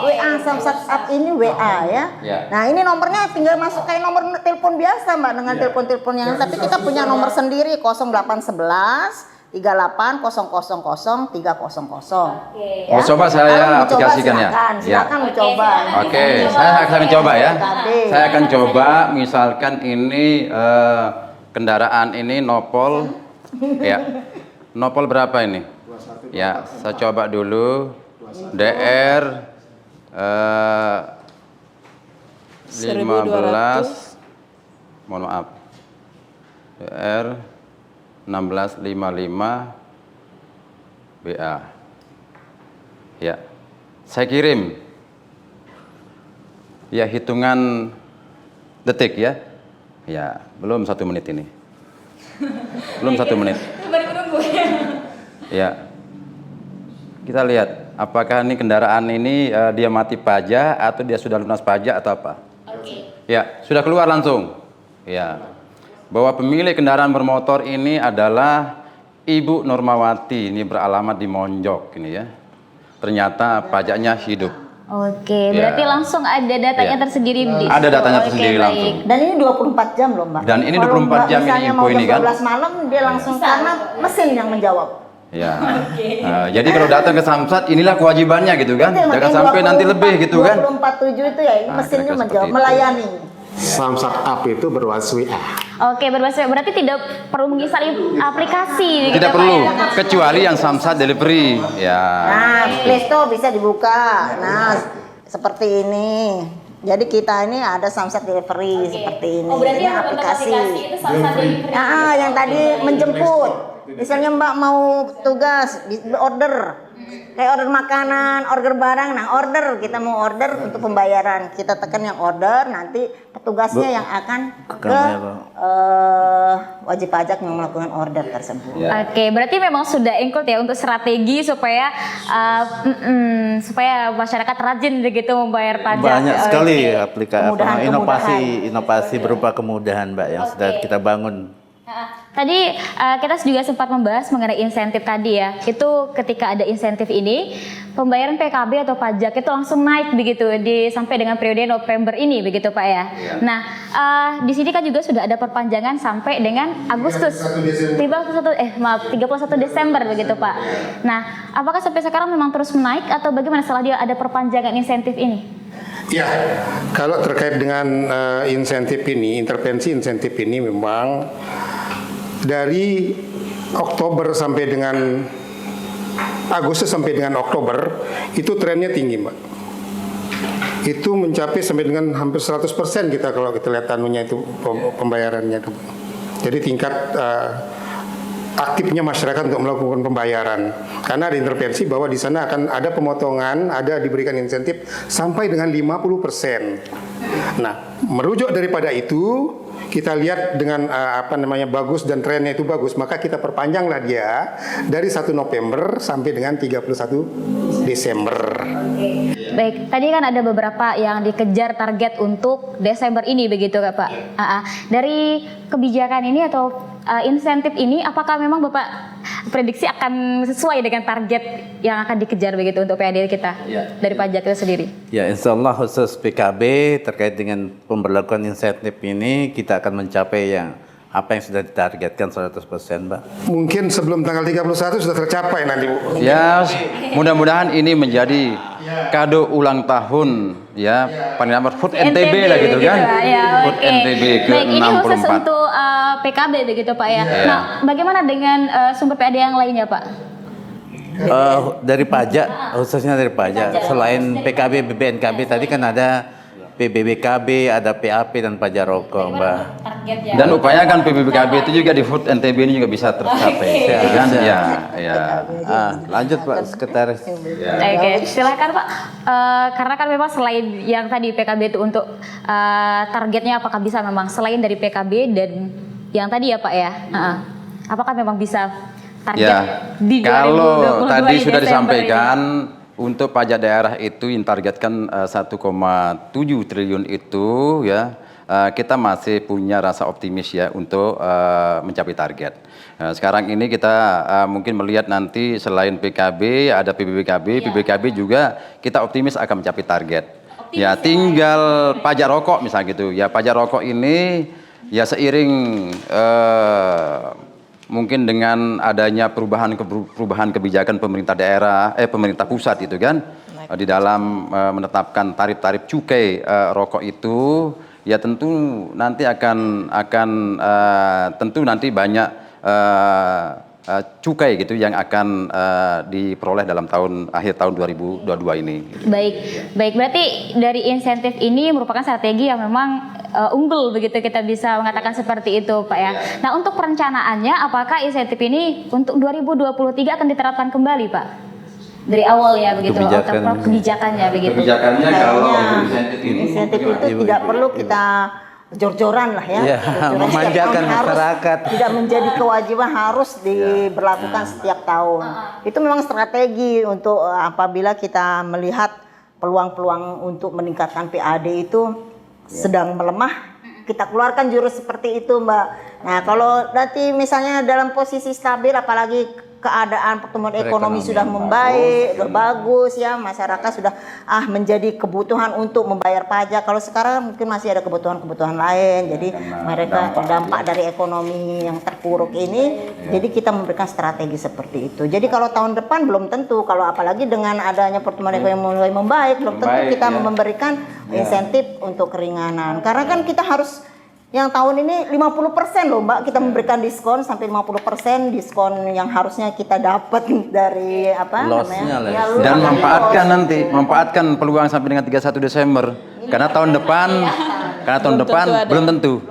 WA Samsat App ini WA ya. Nah, ini nomornya tinggal masuk kayak nomor telepon biasa Mbak, dengan telepon-telepon yang tapi kita punya nomor sendiri 0811 38 000 300. Oh, coba saya aplikasikan ya. Silakan mencoba. Oke, saya akan coba ya. Saya akan coba misalkan ini kendaraan ini nopol ya. Nopol berapa ini? Ya, saya coba dulu. DR 15. Mohon maaf. DR 1655 BA. Ya. Saya kirim. Ya, hitungan detik ya. Ya, belum 1 menit ini. Belum 1 menit. Ya, kita lihat apakah ini kendaraan ini dia mati pajak atau dia sudah lunas pajak atau apa? Ya, sudah keluar langsung. Ya, bahwa pemilik kendaraan bermotor ini adalah Ibu Normawati, ini beralamat di Monjok ini ya. Ternyata pajaknya hidup. Oke, berarti langsung ada datanya tersendiri di Ada datanya tersendiri baik. langsung. Dan ini 24 jam loh Mbak. Dan ini Kalau 24 jam ini misalnya info mau ini jam kan? 12 malam dia langsung karena mesin yang menjawab. Ya. Jadi kalau datang ke Samsat inilah kewajibannya gitu kan. Itu, Jangan makanya sampai nanti lebih gitu kan. 24/7 itu ya ini mesinnya kira-kira menjawab, seperti itu. melayani. Samsat App itu berbasis WA. Oke, berbasis berarti tidak perlu menginstal aplikasi gitu, Tidak Pak, perlu ya? kecuali yang Samsat delivery. Ya. Nah, Play Store bisa dibuka. Nah, seperti ini. Jadi kita ini ada Samsat Delivery seperti ini. Oh, berarti Ini yang aplikasi itu Samsat Delivery. Yang tadi menjemput. Misalnya Mbak mau tugas, order. Kayak order makanan, order barang. Nah, order kita mau order untuk pembayaran. Kita tekan yang order, nanti petugasnya yang akan ke wajib pajak yang melakukan order tersebut. Oke, berarti memang sudah include ya untuk strategi supaya supaya masyarakat rajin begitu membayar pajak. Banyak sekali Oke. aplikasi inovasi berupa kemudahan Mbak yang sudah kita bangun. Tadi kita juga sempat membahas mengenai insentif tadi ya. Itu ketika ada insentif ini, pembayaran PKB atau pajak itu langsung naik begitu sampai dengan periode November ini begitu Pak ya. Nah, di sini kan juga sudah ada perpanjangan sampai dengan Agustus. 31 Desember begitu Pak. Nah, apakah sampai sekarang memang terus menaik atau bagaimana setelah dia ada perpanjangan insentif ini? Ya, kalau terkait dengan insentif ini, intervensi insentif ini memang dari Oktober sampai dengan Agustus sampai dengan Oktober itu trennya tinggi, Mbak. Itu mencapai sampai dengan hampir 100% kita kalau kita lihat anunya itu pembayarannya itu. Jadi tingkat aktifnya masyarakat untuk melakukan pembayaran karena ada intervensi bahwa di sana akan ada pemotongan, ada diberikan insentif sampai dengan 50%. Nah, merujuk daripada itu kita lihat dengan bagus dan trennya itu bagus, maka kita perpanjanglah dia dari 1 November sampai dengan 31 Desember. Baik, tadi kan ada beberapa yang dikejar target untuk Desember ini begitu Pak. Dari kebijakan ini atau insentif ini, apakah memang Bapak prediksi akan sesuai dengan target yang akan dikejar begitu untuk PAD kita dari pajak itu sendiri? Ya, insya Allah khusus PKB terkait dengan pemberlakuan insentif ini kita akan mencapai apa yang sudah ditargetkan 100% Mbak. Mungkin sebelum tanggal 31 sudah tercapai nanti Bu. Ya, mudah-mudahan ini menjadi kado ulang tahun ya Panglima Food NTB lah gitu kan. Food NTB ke Baik, ini khusus 64. untuk PKB begitu Pak ya. Nah, bagaimana dengan sumber PAD yang lainnya Pak? Dari pajak, khususnya dari pajak, selain PKB, BBNKB tadi kan ada PBBKB, ada PAP dan pajak rokok, Mbak. Dan upayakan PBBKB itu juga di Food NTB ini juga bisa tercapai, kan? Ya. Lanjut Pak Sekretaris. Oke, silakan Pak. Karena kan memang selain yang tadi PKB itu untuk targetnya apakah bisa memang selain dari PKB dan yang tadi ya Pak ya. Apakah memang bisa target Ya, di 2022 kalau tadi ini sudah Desember disampaikan ini? untuk pajak daerah itu yang targetkan 1,7 triliun itu ya, kita masih punya rasa optimis ya untuk mencapai target. Sekarang ini kita mungkin melihat nanti selain PKB ada PBBKB, PBBKB juga kita optimis akan mencapai target. Ya, tinggal pajak rokok misalnya gitu. Ya, pajak rokok ini ya seiring mungkin dengan adanya perubahan kebijakan pemerintah daerah, pemerintah pusat itu kan, di dalam menetapkan tarif-tarif cukai rokok itu, ya tentu nanti akan tentu nanti banyak cukai gitu yang akan diperoleh dalam akhir tahun 2022 ini. Baik. Berarti dari insentif ini merupakan strategi yang memang unggul begitu, kita bisa mengatakan seperti itu Pak ya. Nah, untuk perencanaannya apakah insentif ini untuk 2023 akan diterapkan kembali Pak? Dari awal ya begitu, kebijakannya begitu. Kebijakannya kalau insentif itu tidak perlu kita jor-joran lah ya, memanjakan masyarakat. Tidak menjadi kewajiban harus diberlakukan setiap tahun. Itu memang strategi untuk apabila kita melihat peluang-peluang untuk meningkatkan PAD itu sedang melemah, kita keluarkan jurus seperti itu Mbak. Nah, kalau nanti misalnya dalam posisi stabil, apalagi keadaan pertumbuhan ekonomi sudah membaik, sudah bagus ya, masyarakat sudah menjadi kebutuhan untuk membayar pajak. Kalau sekarang mungkin masih ada kebutuhan-kebutuhan lain, jadi mereka terdampak dari ekonomi yang terpuruk ini, jadi kita memberikan strategi seperti itu. Jadi kalau tahun depan belum tentu, kalau apalagi dengan adanya pertumbuhan ekonomi mulai membaik, belum tentu kita memberikan insentif untuk keringanan. Karena kan kita harus yang tahun ini 50% loh Mbak, kita memberikan diskon sampai 50% diskon yang harusnya kita dapat dari dan manfaatkan peluang sampai dengan 31 Desember karena tahun depan belum tentu.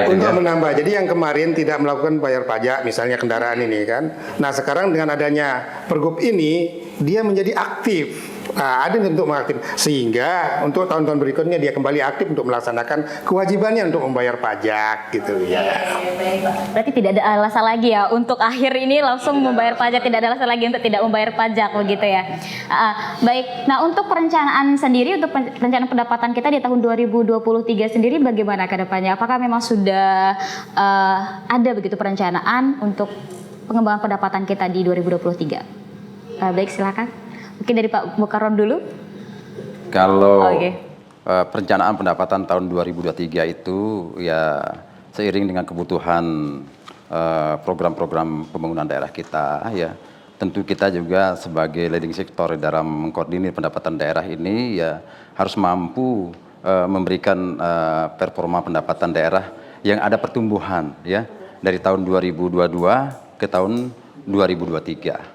Untuk menambah, jadi yang kemarin tidak melakukan bayar pajak misalnya kendaraan ini kan, nah sekarang dengan adanya pergub ini dia menjadi aktif. Ada untuk mengaktif, sehingga untuk tahun-tahun berikutnya dia kembali aktif untuk melaksanakan kewajibannya untuk membayar pajak gitu ya. Berarti tidak ada alasan lagi ya untuk akhir ini langsung membayar pajak, tidak ada alasan lagi untuk tidak membayar pajak begitu ya. Baik, nah untuk perencanaan sendiri, untuk perencanaan pendapatan kita di tahun 2023 sendiri bagaimana ke depannya? Apakah memang sudah ada begitu perencanaan untuk pengembangan pendapatan kita di 2023? Baik, silakan. Mungkin dari Pak Mukarron dulu. Kalau perencanaan pendapatan tahun 2023 itu ya seiring dengan kebutuhan program-program pembangunan daerah kita ya, tentu kita juga sebagai leading sector dalam mengkoordinir pendapatan daerah ini ya harus mampu memberikan performa pendapatan daerah yang ada pertumbuhan ya dari tahun 2022 ke tahun 2023.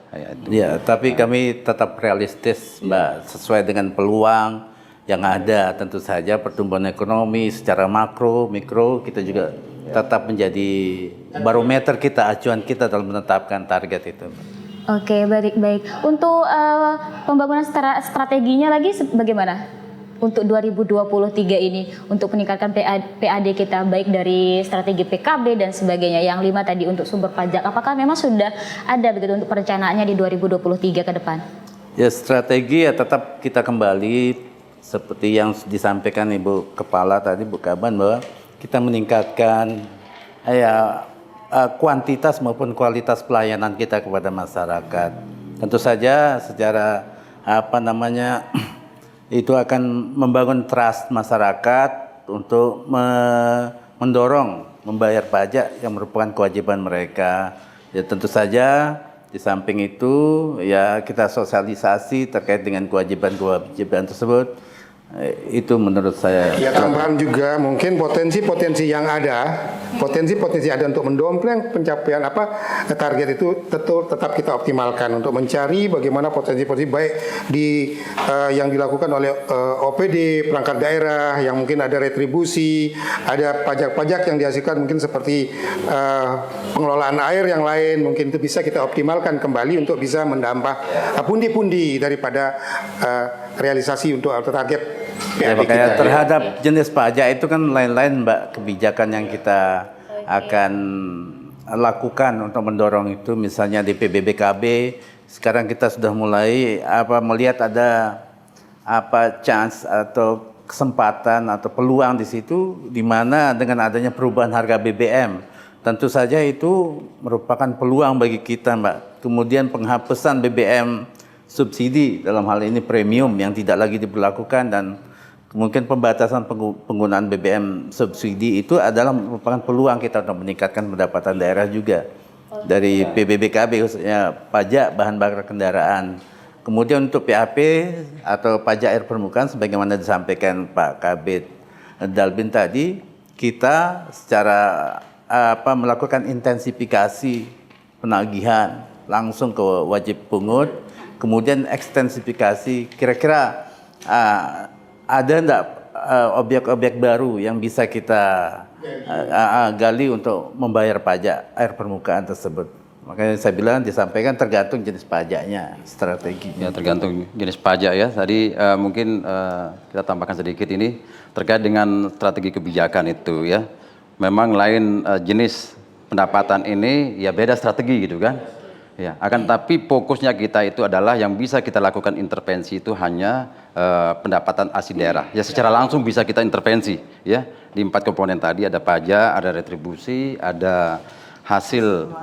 Ya, tapi kami tetap realistis, Mbak, sesuai dengan peluang yang ada. Tentu saja pertumbuhan ekonomi secara makro, mikro, kita juga tetap menjadi barometer kita, acuan kita dalam menetapkan target itu. Oke, baik. Untuk pembangunan strateginya lagi bagaimana? Untuk 2023 ini untuk meningkatkan PAD kita baik dari strategi PKB dan sebagainya, yang 5 tadi untuk sumber pajak, apakah memang sudah ada begitu untuk perencanaannya di 2023 ke depan? Ya, strategi ya tetap kita kembali seperti yang disampaikan Ibu Kepala tadi, Bu Kaban, bahwa kita meningkatkan kuantitas maupun kualitas pelayanan kita kepada masyarakat. Tentu saja secara itu akan membangun trust masyarakat untuk mendorong membayar pajak yang merupakan kewajiban mereka. Ya tentu saja di samping itu ya kita sosialisasi terkait dengan kewajiban tersebut. Itu menurut saya. Ya, tambahan juga mungkin potensi-potensi yang ada, potensi-potensi ada untuk mendompleng pencapaian target itu tetap kita optimalkan untuk mencari bagaimana potensi-potensi baik di yang dilakukan oleh OPD perangkat daerah, yang mungkin ada retribusi, ada pajak-pajak yang dihasilkan mungkin seperti pengelolaan air yang lain, mungkin itu bisa kita optimalkan kembali untuk bisa menambah pundi-pundi daripada realisasi untuk target. Ya, makanya terhadap jenis pajak itu kan lain-lain, Mbak, kebijakan yang kita akan lakukan untuk mendorong itu, misalnya di PBBKB sekarang kita sudah mulai melihat ada chance atau kesempatan atau peluang di situ, di mana dengan adanya perubahan harga BBM tentu saja itu merupakan peluang bagi kita, Mbak. Kemudian penghapusan BBM subsidi dalam hal ini premium yang tidak lagi diberlakukan, dan mungkin pembatasan penggunaan BBM subsidi itu adalah merupakan peluang kita untuk meningkatkan pendapatan daerah juga dari PBBKB, khususnya pajak bahan bakar kendaraan. Kemudian untuk PAP atau pajak air permukaan, sebagaimana disampaikan Pak Kabid Dalbin tadi, kita secara melakukan intensifikasi penagihan langsung ke wajib pungut, kemudian ekstensifikasi. Kira-kira ada enggak objek-objek baru yang bisa kita gali untuk membayar pajak air permukaan tersebut? Makanya saya bilang disampaikan tergantung jenis pajaknya, strateginya. Ya, tergantung jenis pajak ya. Tadi mungkin kita tambahkan sedikit ini terkait dengan strategi kebijakan itu ya. Memang lain jenis pendapatan ini ya beda strategi gitu kan. Ya, akan tapi fokusnya kita itu adalah yang bisa kita lakukan intervensi itu hanya pendapatan asli daerah. Ya secara langsung bisa kita intervensi ya. Di 4 komponen tadi ada pajak, ada retribusi, ada hasil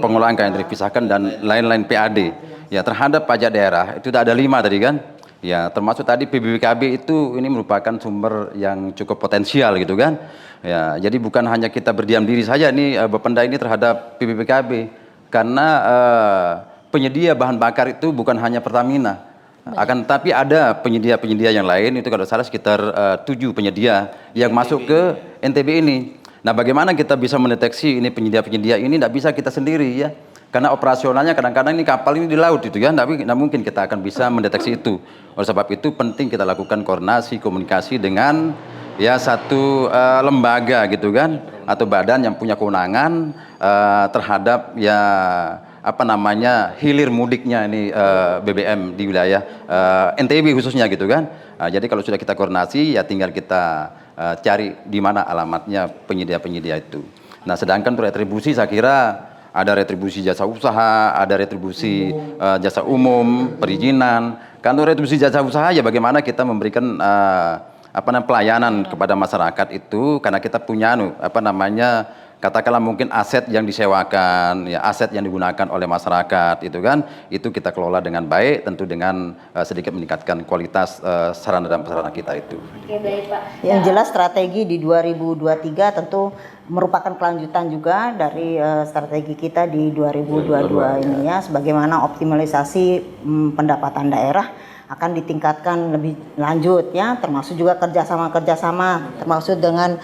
pengelolaan kekayaan terpisahkan dan lain-lain PAD. Ya terhadap pajak daerah itu ada 5 tadi kan. Ya termasuk tadi PBBKB itu ini merupakan sumber yang cukup potensial gitu kan. Ya jadi bukan hanya kita berdiam diri saja nih Bapenda ini terhadap PBBKB, karena penyedia bahan bakar itu bukan hanya Pertamina. Akan tapi ada penyedia-penyedia yang lain, itu kalau salah sekitar 7 penyedia yang masuk ke NTB ini. Nah, bagaimana kita bisa mendeteksi ini penyedia-penyedia ini? Tidak bisa kita sendiri ya, karena operasionalnya kadang-kadang ini kapal ini di laut itu ya, tidak mungkin kita akan bisa mendeteksi itu. Oleh sebab itu penting kita lakukan koordinasi, komunikasi dengan ya satu lembaga gitu kan, atau badan yang punya kewenangan terhadap ya hilir mudiknya ini BBM di wilayah NTB khususnya gitu kan. Jadi kalau sudah kita koordinasi ya tinggal kita cari di mana alamatnya penyedia-penyedia itu. Nah, sedangkan untuk retribusi saya kira ada retribusi jasa usaha, ada retribusi jasa umum, perizinan. Kan untuk retribusi jasa usaha ya bagaimana kita memberikan pelayanan kepada masyarakat itu, karena kita punya katakanlah mungkin aset yang disewakan, ya aset yang digunakan oleh masyarakat itu kan, itu kita kelola dengan baik, tentu dengan sedikit meningkatkan kualitas sarana dan prasarana kita itu. Oke, baik Pak. Yang jelas strategi di 2023 tentu merupakan kelanjutan juga dari strategi kita di 2022 ini ya, sebagaimana optimalisasi pendapatan daerah akan ditingkatkan lebih lanjut ya, termasuk juga kerjasama termasuk dengan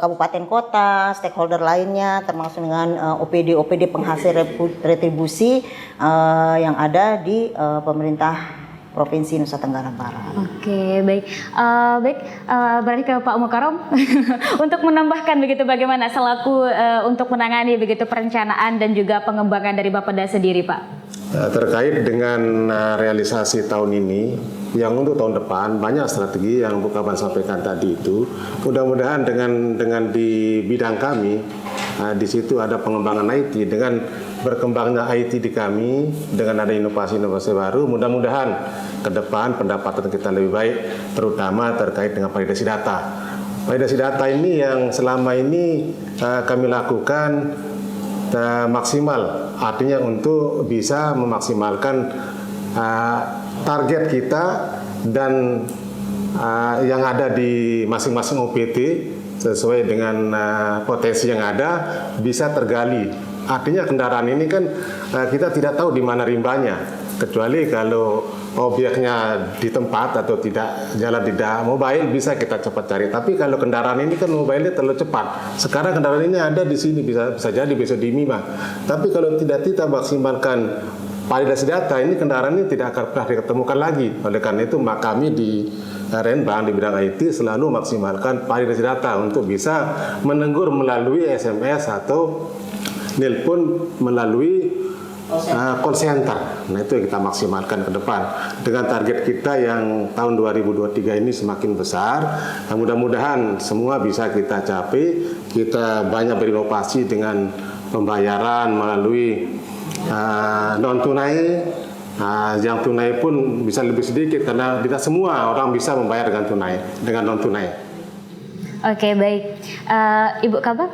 kabupaten kota, stakeholder lainnya, termasuk dengan OPD penghasil retribusi yang ada di pemerintah Provinsi Nusa Tenggara Barat. Oke, baik. Berarti ke Pak Mukarram untuk menambahkan begitu bagaimana selaku untuk menangani begitu perencanaan dan juga pengembangan dari Bapeda sendiri, Pak. Terkait dengan realisasi tahun ini, yang untuk tahun depan banyak strategi yang Bu Kaban sampaikan tadi itu. Mudah-mudahan dengan di bidang kami, di situ ada pengembangan IT, dengan berkembangnya IT di kami, dengan ada inovasi-inovasi baru, mudah-mudahan ke depan pendapatan kita lebih baik, terutama terkait dengan validasi data. Validasi data ini yang selama ini kami lakukan maksimal, artinya untuk bisa memaksimalkan target kita dan yang ada di masing-masing OPT sesuai dengan potensi yang ada bisa tergali. Artinya kendaraan ini kan kita tidak tahu di mana rimbanya, kecuali kalau objeknya di tempat atau tidak jalan tidak mobile bisa kita cepat cari. Tapi kalau kendaraan ini kan mobile-nya terlalu cepat. Sekarang kendaraan ini ada di sini, bisa jadi besok di Mima. Tapi kalau tidak kita maksimalkan validasi data, ini kendaraan ini tidak akan pernah diketemukan lagi. Oleh karena itu kami di Renbang di bidang IT selalu maksimalkan validasi data untuk bisa menegur melalui SMS atau nelpon melalui call center. Nah itu yang kita maksimalkan ke depan dengan target kita yang tahun 2023 ini semakin besar. Nah, mudah-mudahan semua bisa kita capai. Kita banyak berinovasi dengan pembayaran melalui non tunai. Yang tunai pun bisa lebih sedikit karena tidak semua orang bisa membayar dengan tunai, dengan non tunai. Oke, baik. Ibu Kabak,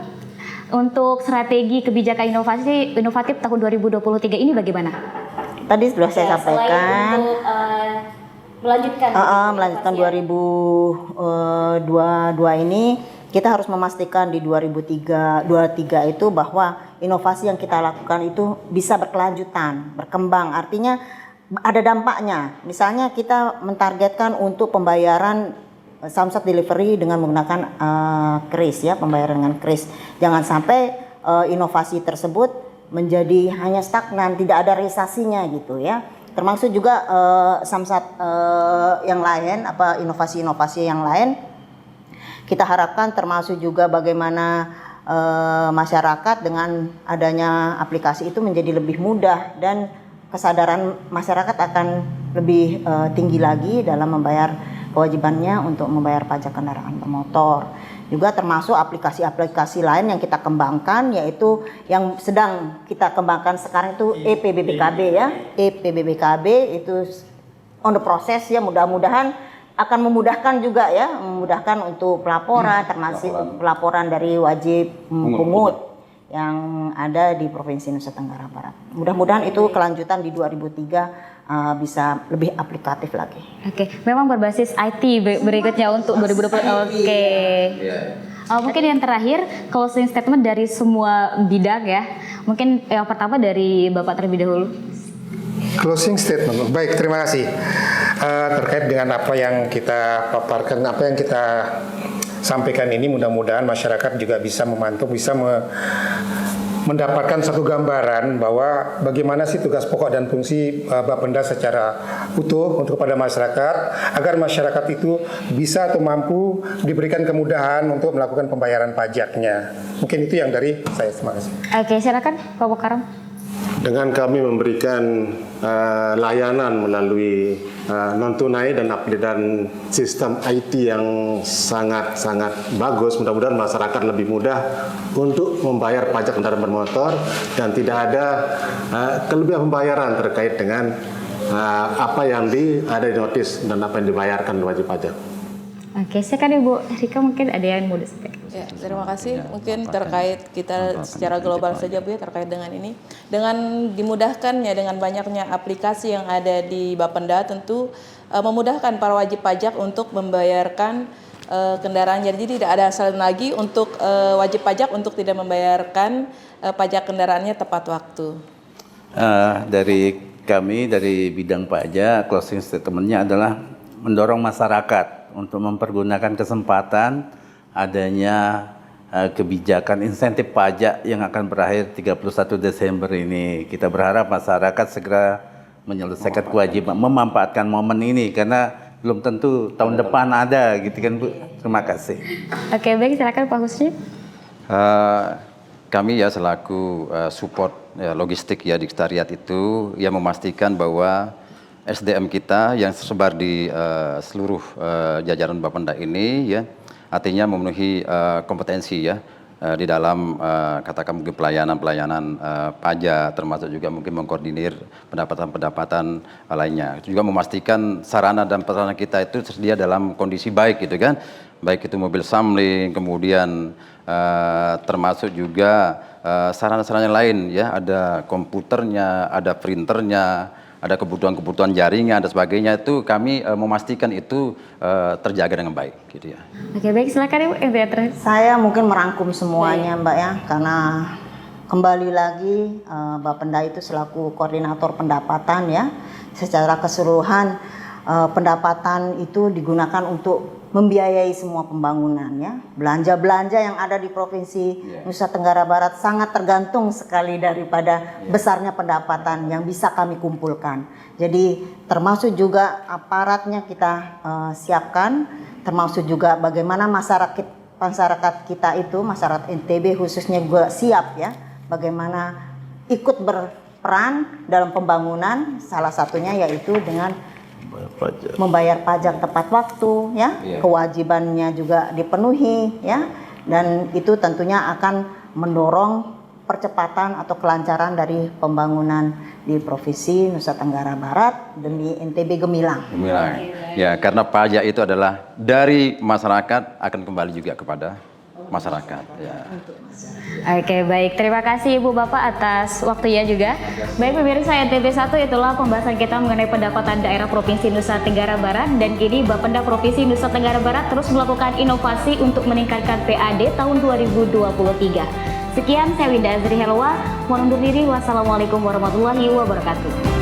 untuk strategi kebijakan inovatif tahun 2023 ini bagaimana? Tadi sudah saya sampaikan. Untuk melanjutkan. Melanjutkan 2022 ini, kita harus memastikan di 2023 itu bahwa inovasi yang kita lakukan itu bisa berkelanjutan, berkembang. Artinya ada dampaknya. Misalnya kita mentargetkan untuk pembayaran samsat delivery dengan menggunakan kris ya, pembayaran dengan kris. Jangan sampai inovasi tersebut menjadi hanya stagnan, tidak ada realisasinya gitu ya. Termasuk juga samsat yang lain, inovasi-inovasi yang lain. Kita harapkan termasuk juga bagaimana masyarakat dengan adanya aplikasi itu menjadi lebih mudah dan kesadaran masyarakat akan lebih tinggi lagi dalam membayar kewajibannya untuk membayar pajak kendaraan bermotor. Juga termasuk aplikasi-aplikasi lain yang kita kembangkan, yaitu yang sedang kita kembangkan sekarang itu EPBBKB ya. EPBBKB itu on the process ya, mudah-mudahan akan memudahkan juga ya, memudahkan untuk pelaporan, termasuk pelaporan dari wajib pungut yang ada di Provinsi Nusa Tenggara Barat. Mudah-mudahan itu kelanjutan di 2003 bisa lebih aplikatif lagi. Oke, memang berbasis IT berikutnya untuk 2020. Oke. Mungkin yang terakhir closing statement dari semua bidang ya. Mungkin yang pertama dari Bapak terlebih dahulu. Closing statement. Baik, terima kasih. Terkait dengan apa yang kita paparkan, apa yang kita sampaikan ini, mudah-mudahan masyarakat juga bisa memantau, bisa mendapatkan satu gambaran bahwa bagaimana sih tugas pokok dan fungsi Bapenda secara utuh untuk kepada masyarakat, agar masyarakat itu bisa atau mampu diberikan kemudahan untuk melakukan pembayaran pajaknya. Mungkin itu yang dari saya. Terima kasih. Oke, silakan Pak Bokaram. Dengan kami memberikan layanan melalui non tunai dan sistem IT yang sangat bagus, mudah-mudahan masyarakat lebih mudah untuk membayar pajak kendaraan bermotor dan tidak ada kelebihan pembayaran terkait dengan apa yang ada di notis dan apa yang dibayarkan wajib pajak. Oke, silakan Ibu Rika, mungkin ada yang mau disampaikan. Ya, terima kasih. Mungkin terkait kita secara global saja Bu ya, terkait dengan ini. Dengan dimudahkannya, dengan banyaknya aplikasi yang ada di Bapenda, tentu memudahkan para wajib pajak untuk membayarkan kendaraan. Jadi tidak ada alasan lagi untuk wajib pajak untuk tidak membayarkan pajak kendaraannya tepat waktu. Dari kami, dari bidang pajak, closing statement-nya adalah mendorong masyarakat untuk mempergunakan kesempatan adanya kebijakan insentif pajak yang akan berakhir 31 Desember ini. Kita berharap masyarakat segera menyelesaikan kewajiban, memanfaatkan momen ini karena belum tentu tahun depan ada gitu kan Bu. Terima kasih. Oke, baik, silakan Pak Husni. Kami ya selaku support logistik ya di sekretariat itu yang memastikan bahwa SDM kita yang tersebar di seluruh jajaran Bapenda ini ya artinya memenuhi kompetensi ya di dalam katakan mungkin pelayanan pajak, termasuk juga mungkin mengkoordinir pendapatan lainnya. Juga memastikan sarana dan prasarana kita itu tersedia dalam kondisi baik gitu kan, baik itu mobil samling, kemudian termasuk juga sarana-sarana lain ya, ada komputernya, ada printernya, ada kebutuhan jaringan dan sebagainya, itu kami memastikan itu terjaga dengan baik gitu ya. Oke, baik, silakan Ibu. Saya mungkin merangkum semuanya Mbak ya, karena kembali lagi Bapenda itu selaku koordinator pendapatan ya, secara keseluruhan pendapatan itu digunakan untuk membiayai semua pembangunan ya. Belanja-belanja yang ada di Provinsi Nusa Tenggara Barat sangat tergantung sekali daripada besarnya pendapatan yang bisa kami kumpulkan. Jadi termasuk juga aparatnya kita siapkan, termasuk juga bagaimana masyarakat kita itu, masyarakat NTB khususnya juga siap ya, bagaimana ikut peran dalam pembangunan, salah satunya yaitu dengan membayar pajak tepat waktu, ya, kewajibannya juga dipenuhi, ya, dan itu tentunya akan mendorong percepatan atau kelancaran dari pembangunan di Provinsi Nusa Tenggara Barat dan di NTB Gemilang. Ya, karena pajak itu adalah dari masyarakat akan kembali juga kepada masyarakat. Ya. Oke, baik. Terima kasih Ibu Bapak atas waktunya juga. Baik pemirsa NTB 1, itulah pembahasan kita mengenai pendapatan daerah Provinsi Nusa Tenggara Barat. Dan kini Bapenda Provinsi Nusa Tenggara Barat terus melakukan inovasi untuk meningkatkan PAD tahun 2023. Sekian, saya Winda Azri Helwa. Mohon undur diri. Wassalamualaikum warahmatullahi wabarakatuh.